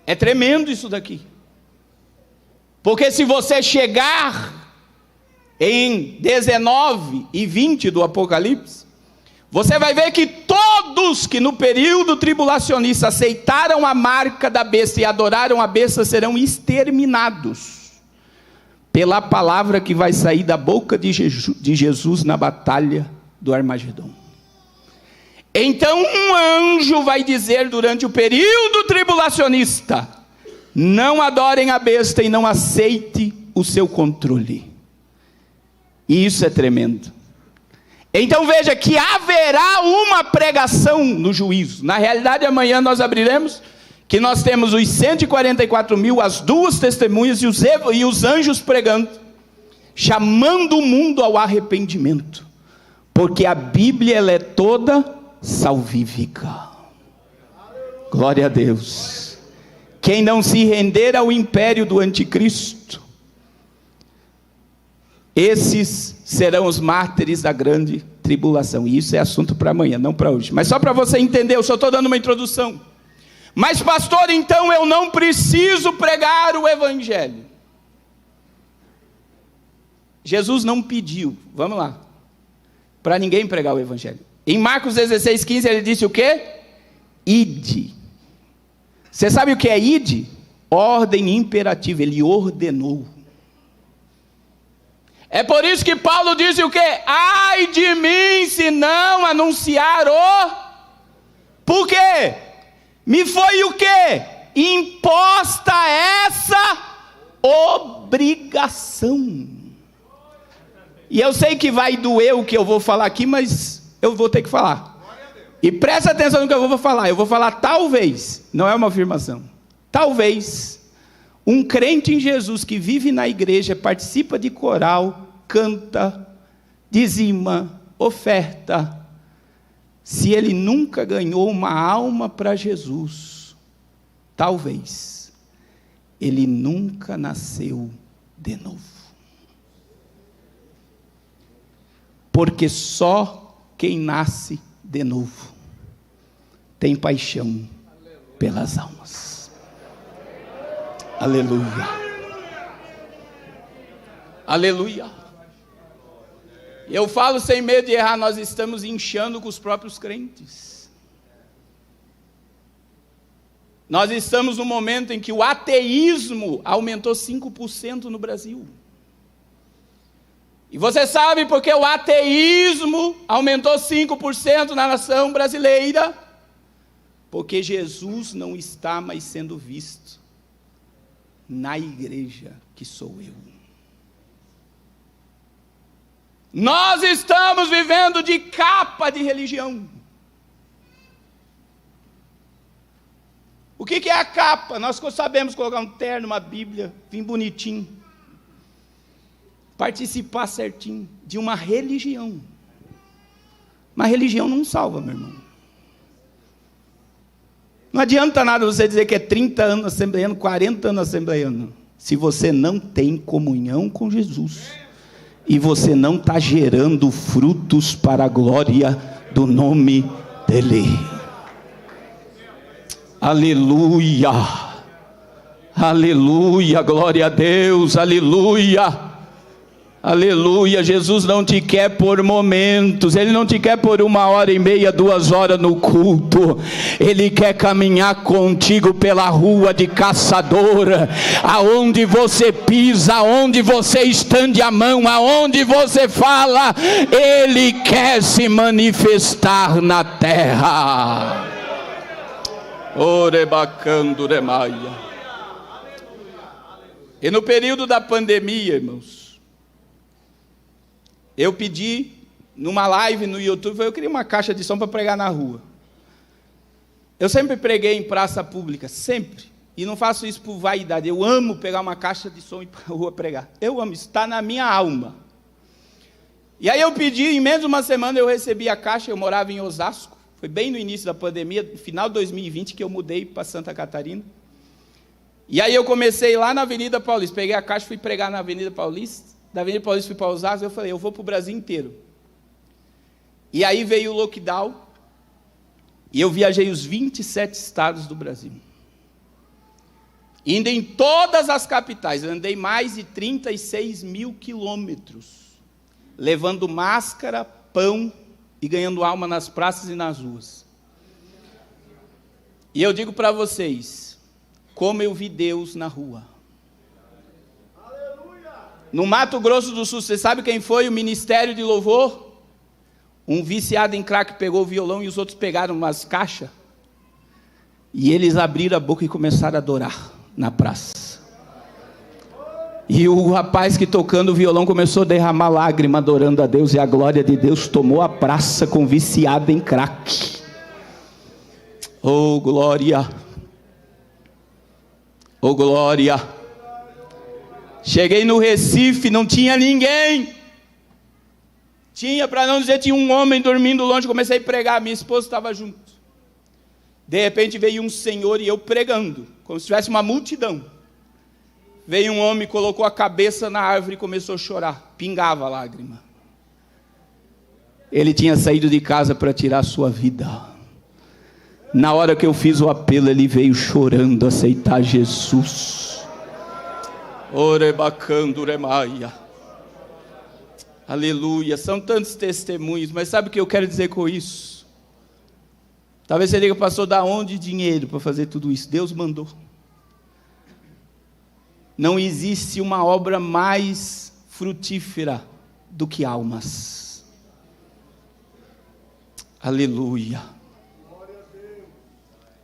É tremendo isso daqui, porque se você chegar em 19 e 20 do Apocalipse, você vai ver que todos que no período tribulacionista aceitaram a marca da besta e adoraram a besta serão exterminados pela palavra que vai sair da boca de Jesus na batalha do Armagedon. Então um anjo vai dizer durante o período tribulacionista: não adorem a besta e não aceite o seu controle. E isso é tremendo. Então veja que haverá uma pregação no juízo. Na realidade amanhã nós abriremos que nós temos os 144.000, as 2 testemunhas e os anjos pregando, chamando o mundo ao arrependimento, porque a Bíblia ela é toda salvífica. Glória a Deus. Quem não se render ao império do anticristo, esses serão os mártires da grande tribulação. E isso é assunto para amanhã, não para hoje. Mas só para você entender, eu só estou dando uma introdução. Mas pastor, então eu não preciso pregar o evangelho. Jesus não pediu, vamos lá, para ninguém pregar o evangelho. Em Marcos 16:15 ele disse o quê? Ide. Você sabe o que é ide? Ordem imperativa, ele ordenou. É por isso que Paulo disse o quê? Ai de mim se não anunciar o... Por quê? Me foi o quê? Imposta essa obrigação. E eu sei que vai doer o que eu vou falar aqui, mas eu vou ter que falar. E presta atenção no que eu vou falar. Eu vou falar talvez, não é uma afirmação. Talvez um crente em Jesus que vive na igreja, participa de coral, canta, dizima, oferta, se ele nunca ganhou uma alma para Jesus, talvez ele nunca nasceu de novo. Porque só quem nasce de novo tem paixão pelas almas. Aleluia. Aleluia. Eu falo sem medo de errar, nós estamos inchando com os próprios crentes. Nós estamos num momento em que o ateísmo aumentou 5% no Brasil. E você sabe por que o ateísmo aumentou 5% na nação brasileira? Porque Jesus não está mais sendo visto na igreja que sou eu. Nós estamos vivendo de capa de religião. O que é a capa? Nós sabemos colocar um terno, uma Bíblia, vir bonitinho, participar certinho de uma religião. Mas religião não salva, meu irmão. Não adianta nada você dizer que é 30 anos assembleiano, 40 anos assembleiano, se você não tem comunhão com Jesus, e você não está gerando frutos para a glória do nome dEle. Aleluia, aleluia, glória a Deus, aleluia. Aleluia, Jesus não te quer por momentos, Ele não te quer por 1h30, 2 horas no culto, Ele quer caminhar contigo pela rua de Caçador, aonde você pisa, aonde você estende a mão, aonde você fala, Ele quer se manifestar na terra. Orebacando remaia. E no período da pandemia, irmãos, eu pedi, numa live no YouTube, eu queria uma caixa de som para pregar na rua. Eu sempre preguei em praça pública, sempre. E não faço isso por vaidade. Eu amo pegar uma caixa de som e ir para a rua pregar. Eu amo, isso está na minha alma. E aí eu pedi, em menos de uma semana eu recebi a caixa, eu morava em Osasco. Foi bem no início da pandemia, no final de 2020, que eu mudei para Santa Catarina. E aí eu comecei lá na Avenida Paulista. Peguei a caixa e fui pregar na Avenida Paulista. Da Avenida Paulista fui para Osasco, eu falei, eu vou para o Brasil inteiro. E aí veio o lockdown, e eu viajei os 27 estados do Brasil. Indo em todas as capitais, eu andei mais de 36 mil quilômetros, levando máscara, pão e ganhando alma nas praças e nas ruas. E eu digo para vocês, como eu vi Deus na rua. No Mato Grosso do Sul, você sabe quem foi o ministério de louvor? Um viciado em crack pegou o violão e os outros pegaram umas caixas. E eles abriram a boca e começaram a adorar na praça. E o rapaz que tocando o violão começou a derramar lágrima adorando a Deus. E a glória de Deus tomou a praça com viciado em crack. Oh glória! Oh glória! Cheguei no Recife, não tinha ninguém. Tinha, para não dizer, tinha um homem dormindo longe. Comecei a pregar, minha esposa estava junto. De repente veio um senhor e eu pregando, como se tivesse uma multidão. Veio um homem, colocou a cabeça na árvore e começou a chorar. Pingava a lágrima. Ele tinha saído de casa para tirar a sua vida. Na hora que eu fiz o apelo, ele veio chorando aceitar Jesus. Orebacando remaia. Aleluia. São tantos testemunhos, mas sabe o que eu quero dizer com isso? Talvez você diga, pastor, da onde dinheiro para fazer tudo isso? Deus mandou. Não existe uma obra mais frutífera do que almas. Aleluia.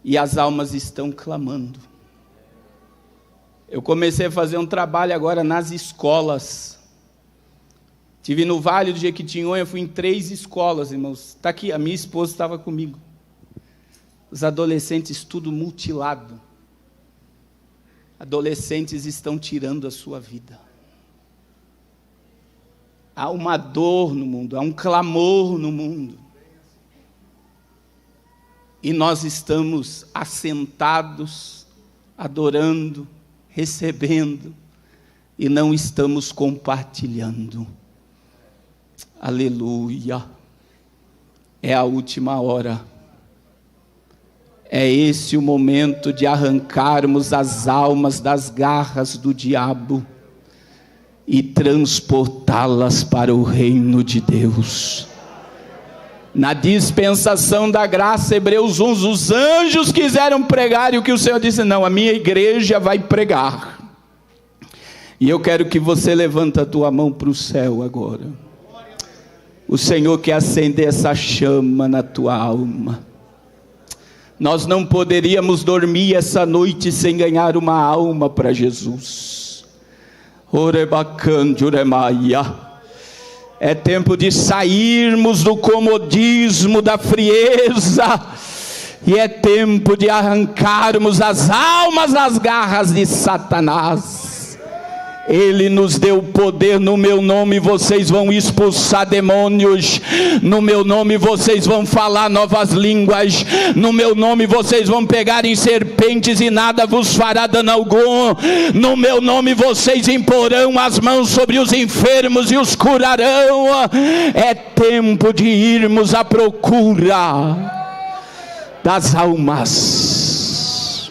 E as almas estão clamando. Eu comecei a fazer um trabalho agora nas escolas. Estive no Vale do Jequitinhonha, fui em 3 escolas, irmãos. Está aqui, a minha esposa estava comigo. Os adolescentes tudo mutilado. Adolescentes estão tirando a sua vida. Há uma dor no mundo, há um clamor no mundo. E nós estamos assentados, adorando, recebendo, e não estamos compartilhando. Aleluia. É a última hora. É esse o momento de arrancarmos as almas das garras do diabo e transportá-las para o reino de Deus. Na dispensação da graça, Hebreus 11, os anjos quiseram pregar, e o que o Senhor disse? Não, a minha igreja vai pregar. E eu quero que você levante a tua mão para o céu agora. O Senhor quer acender essa chama na tua alma. Nós não poderíamos dormir essa noite sem ganhar uma alma para Jesus. É tempo de sairmos do comodismo, da frieza, e é tempo de arrancarmos as almas das garras de Satanás. Ele nos deu poder. No meu nome vocês vão expulsar demônios, no meu nome vocês vão falar novas línguas, no meu nome vocês vão pegar em serpentes e nada vos fará dano algum, no meu nome vocês imporão as mãos sobre os enfermos e os curarão. É tempo de irmos à procura das almas.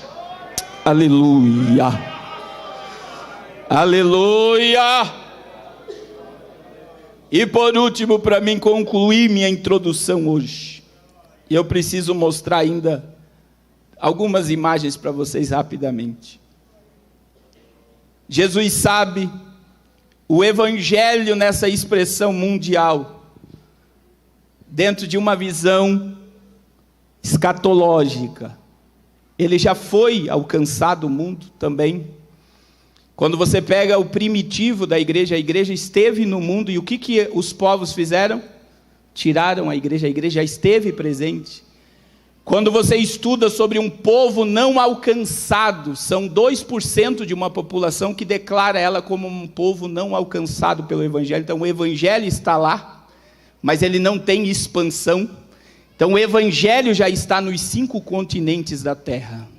Aleluia. Aleluia! E por último, para mim concluir minha introdução hoje, e eu preciso mostrar ainda algumas imagens para vocês rapidamente. Jesus sabe, o Evangelho nessa expressão mundial, dentro de uma visão escatológica, ele já foi alcançado o mundo também. Quando você pega o primitivo da igreja, a igreja esteve no mundo, e o que os povos fizeram? Tiraram a igreja já esteve presente. Quando você estuda sobre um povo não alcançado, são 2% de uma população que declara ela como um povo não alcançado pelo Evangelho. Então o Evangelho está lá, mas ele não tem expansão. Então o Evangelho já está nos 5 continentes da terra.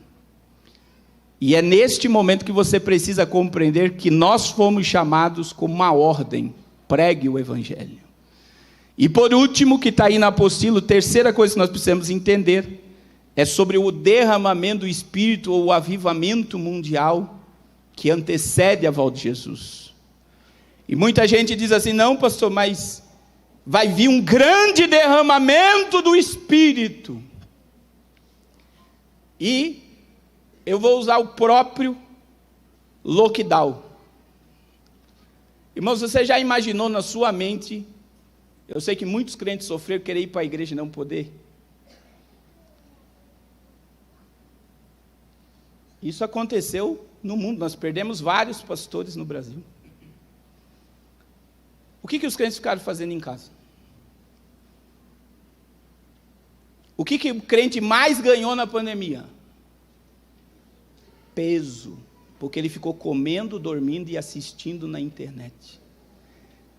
E é neste momento que você precisa compreender que nós fomos chamados como uma ordem: pregue o Evangelho. E por último, que está aí na apostila, a terceira coisa que nós precisamos entender é sobre o derramamento do Espírito, ou o avivamento mundial que antecede a volta de Jesus. E muita gente diz assim: não, pastor, mas vai vir um grande derramamento do Espírito. E eu vou usar o próprio lockdown. Irmãos, você já imaginou na sua mente? Eu sei que muitos crentes sofreram querer ir para a igreja e não poder. Isso aconteceu no mundo, nós perdemos vários pastores no Brasil. O que os crentes ficaram fazendo em casa? O que o crente mais ganhou na pandemia? Peso, porque ele ficou comendo, dormindo e assistindo na internet,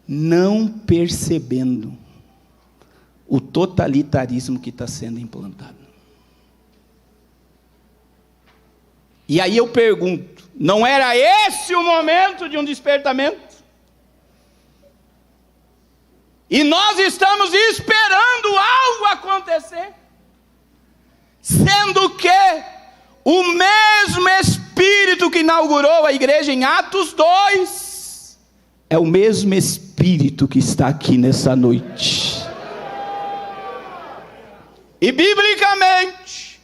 não percebendo o totalitarismo que está sendo implantado. E aí eu pergunto: não era esse o momento de um despertamento? E nós estamos esperando algo acontecer, sendo que o mesmo Espírito que inaugurou a igreja em Atos 2, é o mesmo Espírito que está aqui nessa noite. E biblicamente,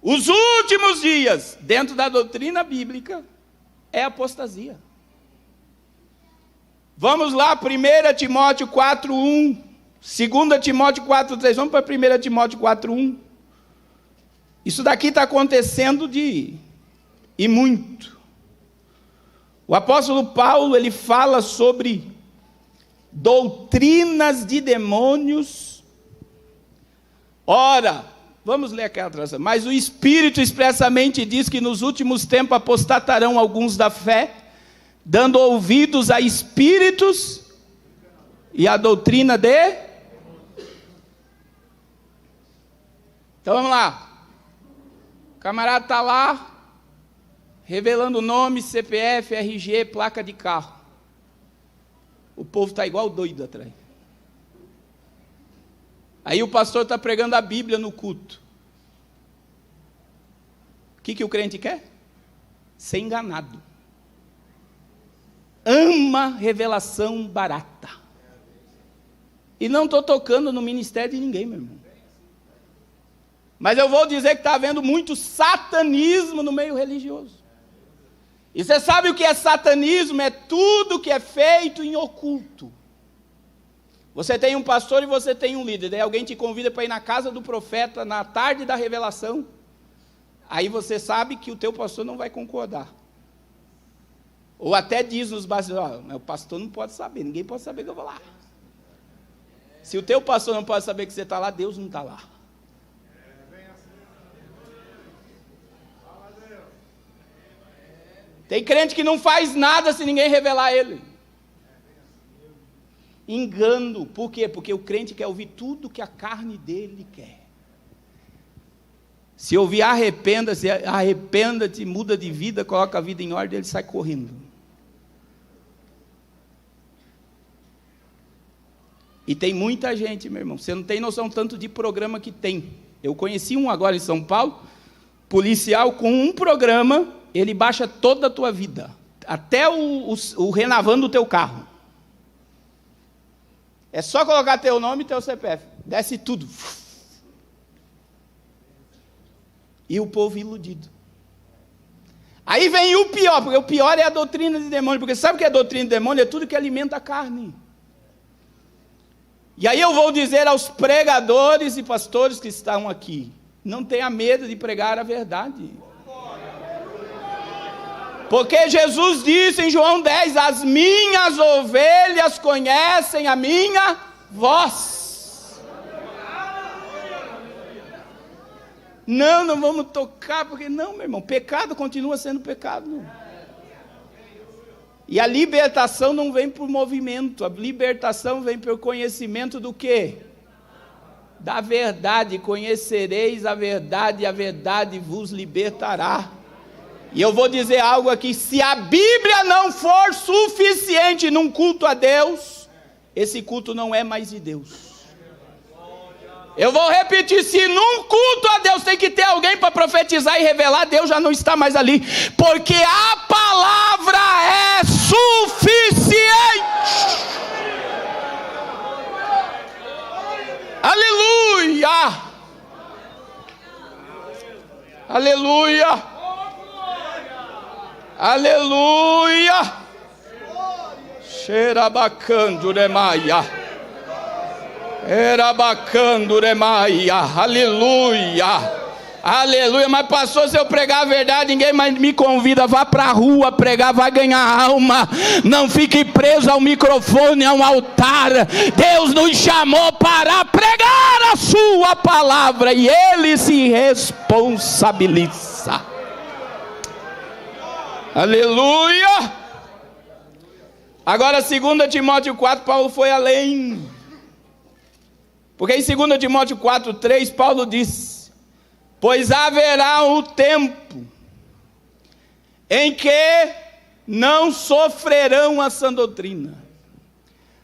os últimos dias, dentro da doutrina bíblica, é apostasia. Vamos lá, 1 Timóteo 4:1, 2 Timóteo 4:3, vamos para 1 Timóteo 4:1. Isso daqui está acontecendo e muito. O apóstolo Paulo, ele fala sobre doutrinas de demônios. Ora, vamos ler aquela tradução. Mas o Espírito expressamente diz que nos últimos tempos apostatarão alguns da fé, dando ouvidos a espíritos e a doutrina de... Então vamos lá. O camarada está lá, revelando nome, CPF, RG, placa de carro. O povo está igual doido atrás. Aí o pastor está pregando a Bíblia no culto. O que o crente quer? Ser enganado. Ama revelação barata. E não estou tocando no ministério de ninguém, meu irmão. Mas eu vou dizer que está havendo muito satanismo no meio religioso. E você sabe o que é satanismo? É tudo que é feito em oculto. Você tem um pastor e você tem um líder. Daí alguém te convida para ir na casa do profeta na tarde da revelação. Aí você sabe que o teu pastor não vai concordar. Ou até diz nos bastidores, o pastor não pode saber, ninguém pode saber que eu vou lá. Se o teu pastor não pode saber que você está lá, Deus não está lá. Tem crente que não faz nada se ninguém revelar ele. Engano. Por quê? Porque o crente quer ouvir tudo que a carne dele quer. Se ouvir arrependa-se, arrependa-te, muda de vida, coloca a vida em ordem, ele sai correndo. E tem muita gente, meu irmão, você não tem noção tanto de programa que tem. Eu conheci um agora em São Paulo, policial com um programa, ele baixa toda a tua vida, até o renovando do teu carro. É só colocar teu nome e teu CPF, desce tudo. E o povo iludido. Aí vem o pior, porque o pior é a doutrina de demônio, porque sabe o que é doutrina de demônio? É tudo que alimenta a carne. E aí eu vou dizer aos pregadores e pastores que estão aqui, não tenha medo de pregar a verdade. Porque Jesus disse em João 10, as minhas ovelhas conhecem a minha voz. Não vamos tocar, porque não, meu irmão, pecado continua sendo pecado. E a libertação não vem por movimento, a libertação vem pelo conhecimento do quê? Da verdade. Conhecereis a verdade, e a verdade vos libertará. E eu vou dizer algo aqui, se a Bíblia não for suficiente num culto a Deus, esse culto não é mais de Deus. Eu vou repetir, se num culto a Deus tem que ter alguém para profetizar e revelar, Deus já não está mais ali, porque a palavra é suficiente. Aleluia! Aleluia! Aleluia! Xerabacanduremaia. Erabacanduremaia. Aleluia! Aleluia! Mas pastor, se eu pregar a verdade, ninguém mais me convida. Vá para a rua pregar, vai ganhar alma. Não fique preso ao microfone, a um altar. Deus nos chamou para pregar a sua palavra e Ele se responsabiliza. Aleluia! Agora 2 Timóteo 4, Paulo foi além. Porque em 2 Timóteo 4, 3, Paulo diz: pois haverá um tempo em que não sofrerão a sã doutrina,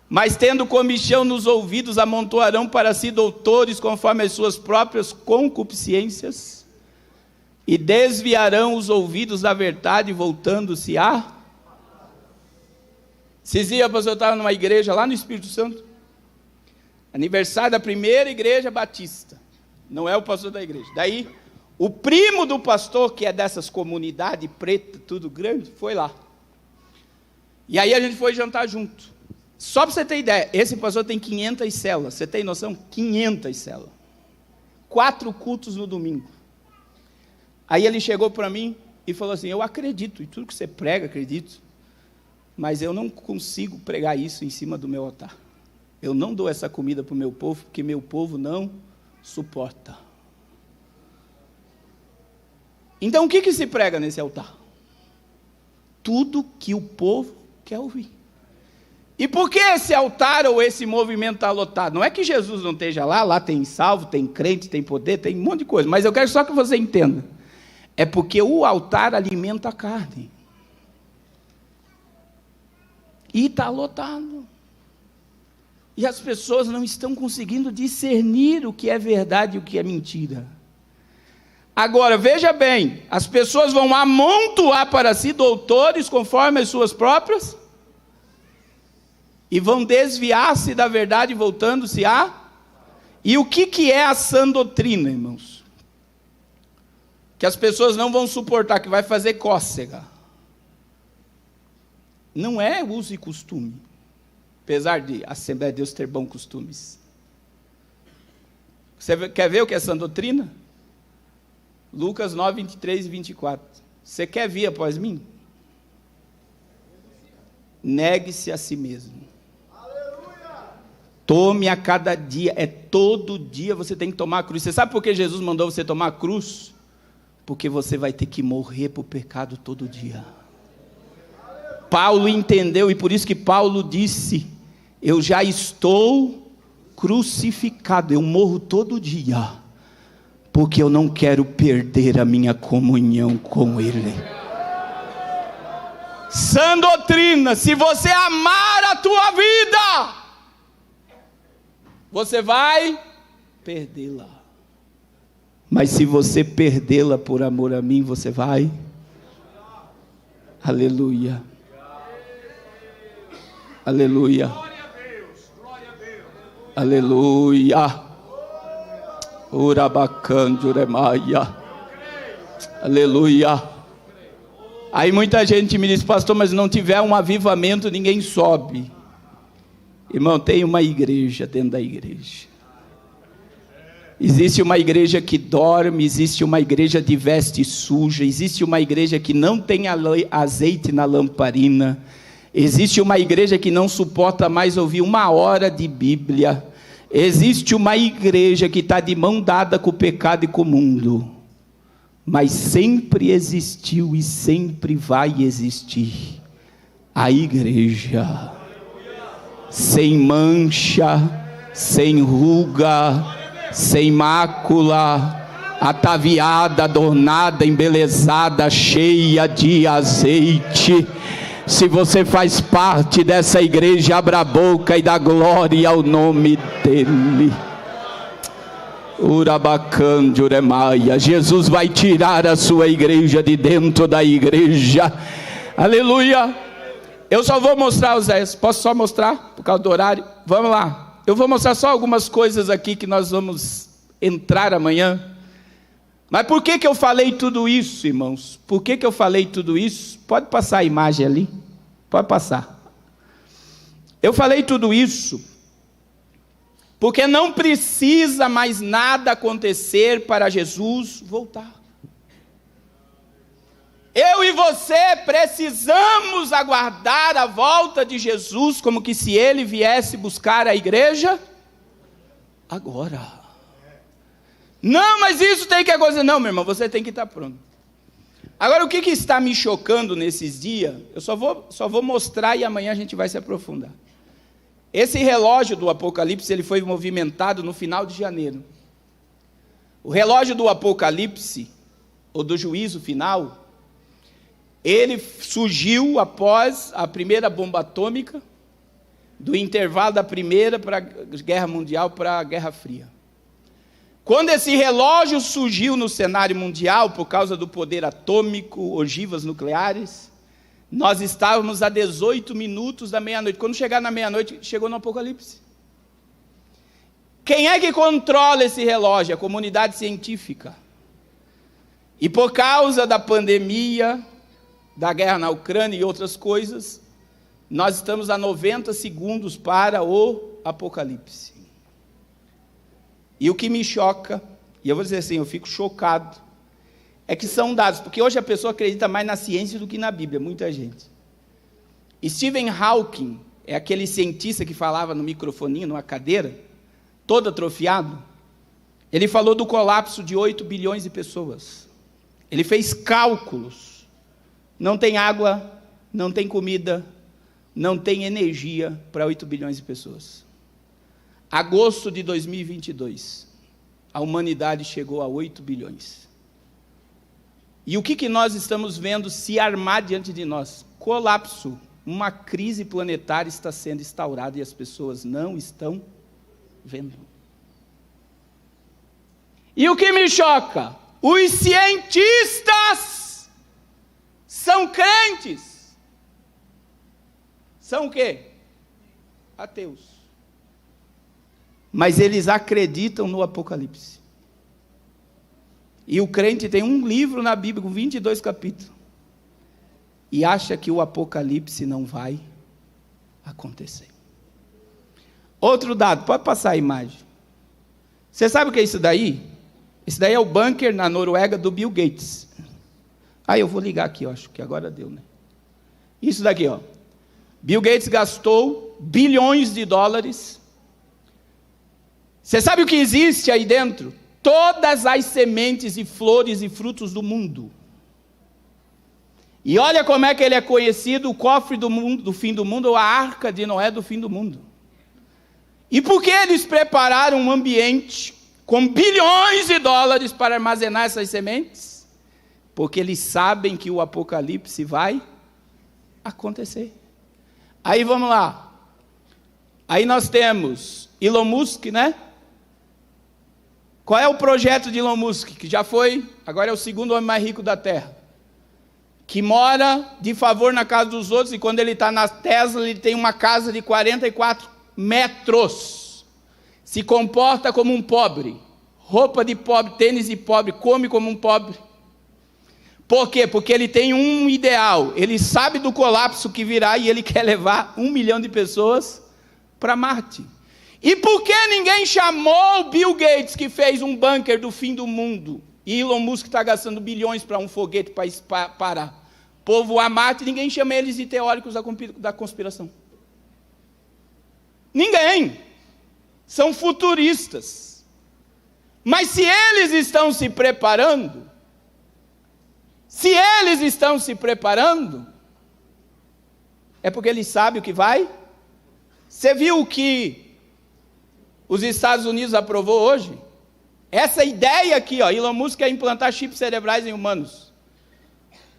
mas tendo comichão nos ouvidos, amontoarão para si doutores conforme as suas próprias concupiscências, e desviarão os ouvidos da verdade, voltando-se a... Esses dias eu estava numa igreja lá no Espírito Santo, aniversário da primeira igreja batista, não é o pastor da igreja, daí o primo do pastor, que é dessas comunidades preta, tudo grande, foi lá, e aí a gente foi jantar junto. Só para você ter ideia, esse pastor tem 500 células. Você tem noção? 500 células. 4 cultos no domingo. Aí ele chegou para mim e falou assim: eu acredito em tudo que você prega, acredito, mas eu não consigo pregar isso em cima do meu altar. Eu não dou essa comida para o meu povo, porque meu povo não suporta. Então o que se prega nesse altar? Tudo que o povo quer ouvir. E por que esse altar ou esse movimento está lotado? Não é que Jesus não esteja lá, lá tem salvo, tem crente, tem poder, tem um monte de coisa, mas eu quero só que você entenda. É porque o altar alimenta a carne. E está lotado. E as pessoas não estão conseguindo discernir o que é verdade e o que é mentira. Agora, veja bem, as pessoas vão amontoar para si doutores conforme as suas próprias, e vão desviar-se da verdade, voltando-se a... E o que é a sã doutrina, irmãos? Que as pessoas não vão suportar, que vai fazer cócega. Não é uso e costume, apesar de a Assembleia de Deus ter bons costumes. Você quer ver o que é sã doutrina? Lucas 9, 23 e 24. Você quer vir após mim? Negue-se a si mesmo. Tome a cada dia, é todo dia você tem que tomar a cruz. Você sabe por que Jesus mandou você tomar a cruz? Porque você vai ter que morrer por pecado todo dia. Paulo entendeu, e por isso que Paulo disse: eu já estou crucificado, eu morro todo dia, porque eu não quero perder a minha comunhão com Ele. Sã doutrina: se você amar a tua vida, você vai perdê-la. Mas se você perdê-la por amor a mim, você vai. Aleluia. Aleluia. Aleluia. Urabacanduremaia. Aleluia. Aí muita gente me diz: pastor, mas não tiver um avivamento, ninguém sobe. Irmão, tem uma igreja dentro da igreja. Existe uma igreja que dorme, existe uma igreja de veste suja, existe uma igreja que não tem azeite na lamparina, existe uma igreja que não suporta mais ouvir 1 hora de Bíblia, existe uma igreja que está de mão dada com o pecado e com o mundo, mas sempre existiu e sempre vai existir a igreja sem mancha, sem ruga, sem mácula, ataviada, adornada, embelezada, cheia de azeite. Se você faz parte dessa igreja, abra a boca e dá glória ao nome dele. Urabacanduremaia. Jesus vai tirar a sua igreja de dentro da igreja. Aleluia. Eu só vou mostrar os 10. Posso só mostrar? Por causa do horário. Vamos lá. Eu vou mostrar só algumas coisas aqui que nós vamos entrar amanhã. Mas por que eu falei tudo isso, irmãos? Por que eu falei tudo isso? Pode passar a imagem ali? Pode passar. Eu falei tudo isso porque não precisa mais nada acontecer para Jesus voltar. Eu e você precisamos aguardar a volta de Jesus, como que se ele viesse buscar a igreja agora. Não, mas isso tem que acontecer. Não, meu irmão, você tem que estar pronto. Agora, o que está me chocando nesses dias, eu só vou mostrar e amanhã a gente vai se aprofundar. Esse relógio do Apocalipse, ele foi movimentado no final de janeiro. O relógio do Apocalipse, ou do juízo final, ele surgiu após a primeira bomba atômica, do intervalo da primeira para a guerra mundial para a Guerra Fria. Quando esse relógio surgiu no cenário mundial, por causa do poder atômico, ogivas nucleares, nós estávamos a 18 minutos da meia-noite. Quando chegar na meia-noite, chegou no Apocalipse. Quem é que controla esse relógio? A comunidade científica. E por causa da pandemia, da guerra na Ucrânia e outras coisas, Nós estamos a 90 segundos para o Apocalipse. E o que me choca, e eu vou dizer assim, eu fico chocado, é que são dados, porque hoje a pessoa acredita mais na ciência do que na Bíblia, muita gente. Stephen Hawking, é aquele cientista que falava no microfoninho, numa cadeira, todo atrofiado, ele falou do colapso de 8 bilhões de pessoas. Ele fez cálculos. Não tem água, não tem comida, não tem energia para 8 bilhões de pessoas. Agosto de 2022, a humanidade chegou a 8 bilhões. E o que nós estamos vendo se armar diante de nós? Colapso. Uma crise planetária está sendo instaurada e as pessoas não estão vendo. E o que me choca? Os cientistas são crentes. São o quê? Ateus. Mas eles acreditam no Apocalipse. E o crente tem um livro na Bíblia com 22 capítulos. E acha que o Apocalipse não vai acontecer. Outro dado, pode passar a imagem. Você sabe o que é isso daí? Isso daí é o bunker na Noruega do Bill Gates. Eu vou ligar aqui, eu acho que agora deu, né? Isso daqui, ó. Bill Gates gastou bilhões de dólares. Você sabe o que existe aí dentro? Todas as sementes e flores e frutos do mundo. E olha como é que ele é conhecido, o cofre do mundo, do fim do mundo, ou a arca de Noé do fim do mundo. E por que eles prepararam um ambiente com bilhões de dólares para armazenar essas sementes? Porque eles sabem que o Apocalipse vai acontecer. Aí vamos lá. Aí nós temos Elon Musk, né? Qual é o projeto de Elon Musk? Que já foi, agora é o segundo homem mais rico da Terra. Que mora de favor na casa dos outros, e quando ele está na Tesla, ele tem uma casa de 44 metros. Se comporta como um pobre. Roupa de pobre, tênis de pobre, come como um pobre. Por quê? Porque ele tem um ideal. Ele sabe do colapso que virá e ele quer levar 1 milhão de pessoas para Marte. E por que ninguém chamou o Bill Gates, que fez um bunker do fim do mundo, e Elon Musk está gastando bilhões para um foguete para parar? Povo a Marte, ninguém chama eles de teóricos da conspiração. Ninguém. São futuristas. Mas se eles estão se preparando, é porque eles sabem o que vai. Você viu o que os Estados Unidos aprovou hoje? Essa ideia aqui, ó, Elon Musk quer implantar chips cerebrais em humanos.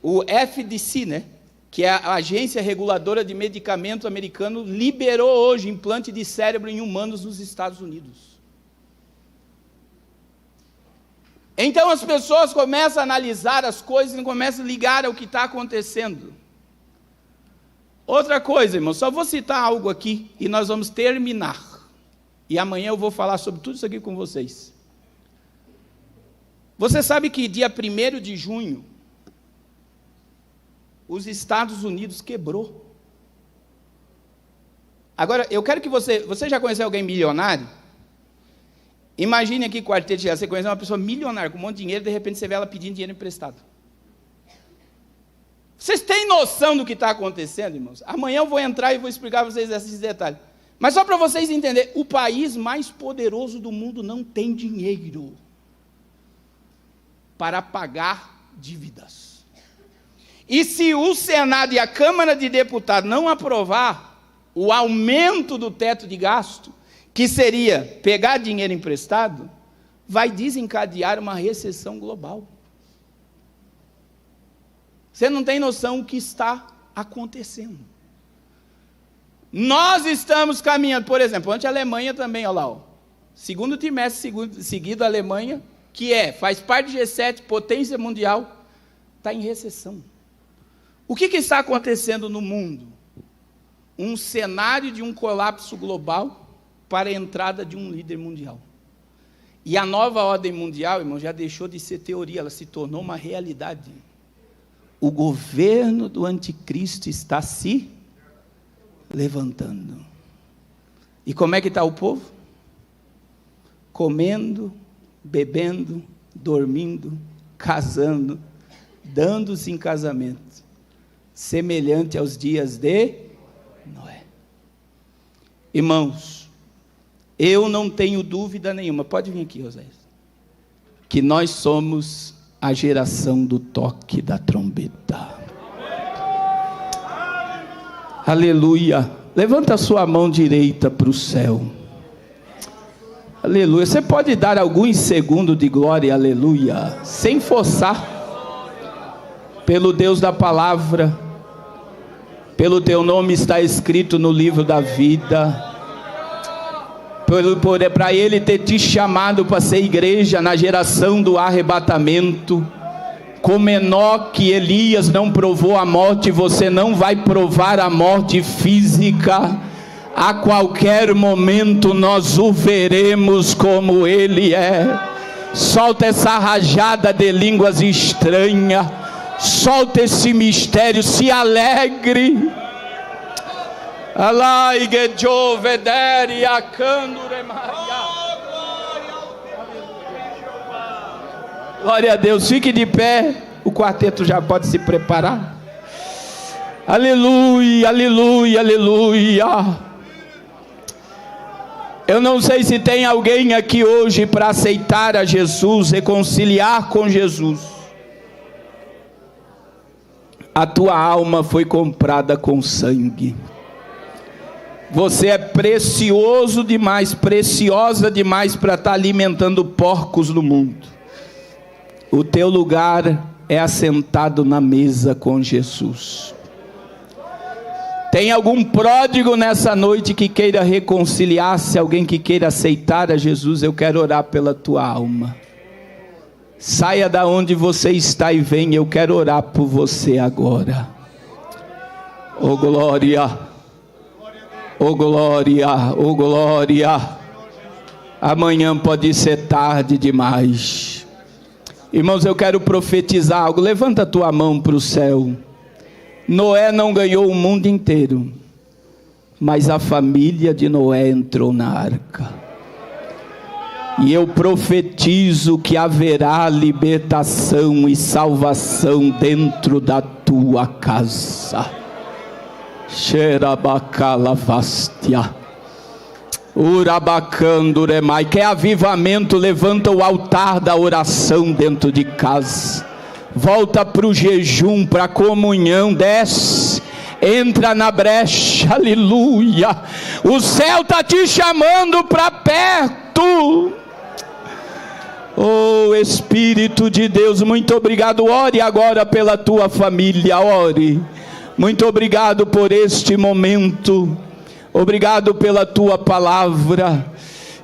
O FDC, né, que é a agência reguladora de medicamento americano, liberou hoje implante de cérebro em humanos nos Estados Unidos. Então as pessoas começam a analisar as coisas e começam a ligar ao que está acontecendo. Outra coisa, irmão, só vou citar algo aqui e nós vamos terminar. E amanhã eu vou falar sobre tudo isso aqui com vocês. Você sabe que dia 1º de junho, os Estados Unidos quebrou. Agora, eu quero que você já conheceu alguém milionário? Imagine aqui, quarteto, você conhece uma pessoa milionária, com um monte de dinheiro, de repente você vê ela pedindo dinheiro emprestado. Vocês têm noção do que está acontecendo, irmãos? Amanhã eu vou entrar e vou explicar para vocês esses detalhes. Mas só para vocês entenderem, o país mais poderoso do mundo não tem dinheiro para pagar dívidas. E se o Senado e a Câmara de Deputados não aprovar o aumento do teto de gasto, que seria pegar dinheiro emprestado, vai desencadear uma recessão global. Você não tem noção do que está acontecendo. Nós estamos caminhando, por exemplo, ante a Alemanha também, olha lá, ó, segundo trimestre seguido a Alemanha, que faz parte do G7, potência mundial, está em recessão. O que está acontecendo no mundo? Um cenário de um colapso global para a entrada de um líder mundial. E a nova ordem mundial, irmão, já deixou de ser teoria, ela se tornou uma realidade. O governo do anticristo está se levantando. E como é que está o povo? Comendo, bebendo, dormindo, casando, dando-se em casamento, semelhante aos dias de Noé. Irmãos, eu não tenho dúvida nenhuma, pode vir aqui, José, que nós somos a geração do toque da trombeta. Aleluia. Levanta a sua mão direita para o céu. Aleluia. Você pode dar alguns segundos de glória, aleluia, sem forçar. Pelo Deus da palavra, pelo teu nome está escrito no livro da vida, para Ele ter te chamado para ser igreja na geração do arrebatamento. Como Enoque, Elias não provou a morte, você não vai provar a morte física. A qualquer momento nós o veremos como Ele é. Solta essa rajada de línguas estranhas, solta esse mistério, se alegre. Glória a Deus, fique de pé, o quarteto já pode se preparar. Aleluia, aleluia, aleluia. Eu não sei se tem alguém aqui hoje para aceitar a Jesus, reconciliar com Jesus. A tua alma foi comprada com sangue. Você é precioso demais, preciosa demais para estar alimentando porcos no mundo. O teu lugar é assentado na mesa com Jesus. Tem algum pródigo nessa noite que queira reconciliar-se, alguém que queira aceitar a Jesus? Eu quero orar pela tua alma. Saia da onde você está e venha, eu quero orar por você agora. Oh glória, oh glória, oh glória. Amanhã pode ser tarde demais. Irmãos, eu quero profetizar algo. Levanta a tua mão para o céu. Noé não ganhou o mundo inteiro, mas a família de Noé entrou na arca. E eu profetizo que haverá libertação e salvação dentro da tua casa. Xerabacalavastia. Urabacanduremai. Quer avivamento? Levanta o altar da oração dentro de casa. Volta para o jejum, para a comunhão. Desce, entra na brecha, aleluia. O céu está te chamando para perto. Oh Espírito de Deus, muito obrigado. Ore agora pela tua família, ore. Muito obrigado por este momento. Obrigado pela tua palavra.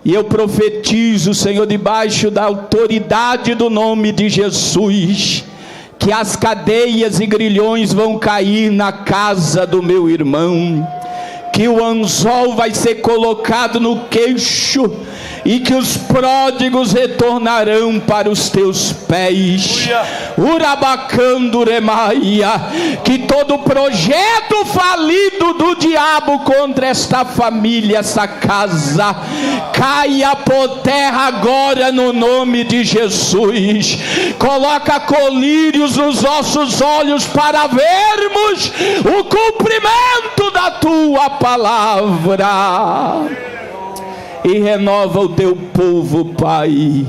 E eu profetizo, Senhor, debaixo da autoridade do nome de Jesus, que as cadeias e grilhões vão cair na casa do meu irmão, que o anzol vai ser colocado no queixo, e que os pródigos retornarão para os teus pés. Urabacanduremaia. Que todo projeto falido do diabo contra esta família, essa casa, caia por terra agora no nome de Jesus. Coloca colírios nos nossos olhos para vermos o cumprimento da tua palavra. E renova o teu povo, Pai,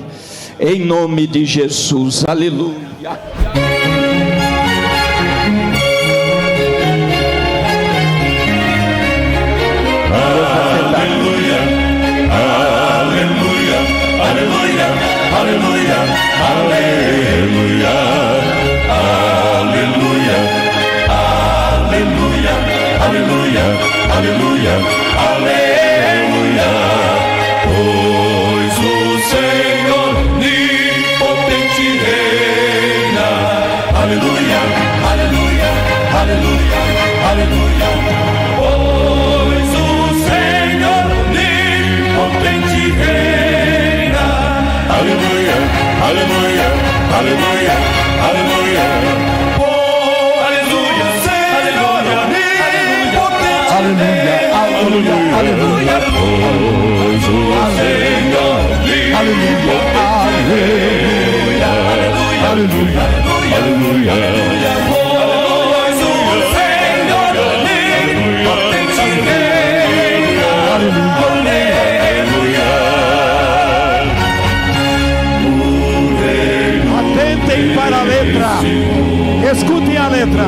em nome de Jesus, aleluia. Aleluia, aleluia, aleluia, aleluia, aleluia, aleluia, aleluia, aleluia, aleluia, aleluia. Pois o Senhor onipotente reina. Aleluia, aleluia, aleluia, aleluia. Pois o Senhor onipotente reina. Aleluia, aleluia, aleluia, aleluia. Oh, aleluia, Senhor onipotente aleluia, aleluia, aleluia, Pois o Senhor vive, aleluia, aleluia, aleluia, aleluia. Pois o Senhor onipotente reina. Atentem para a letra. Escutem a letra.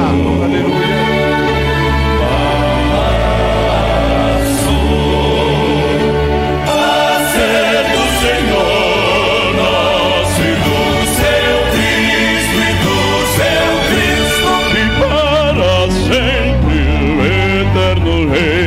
sempre o eterno Rei.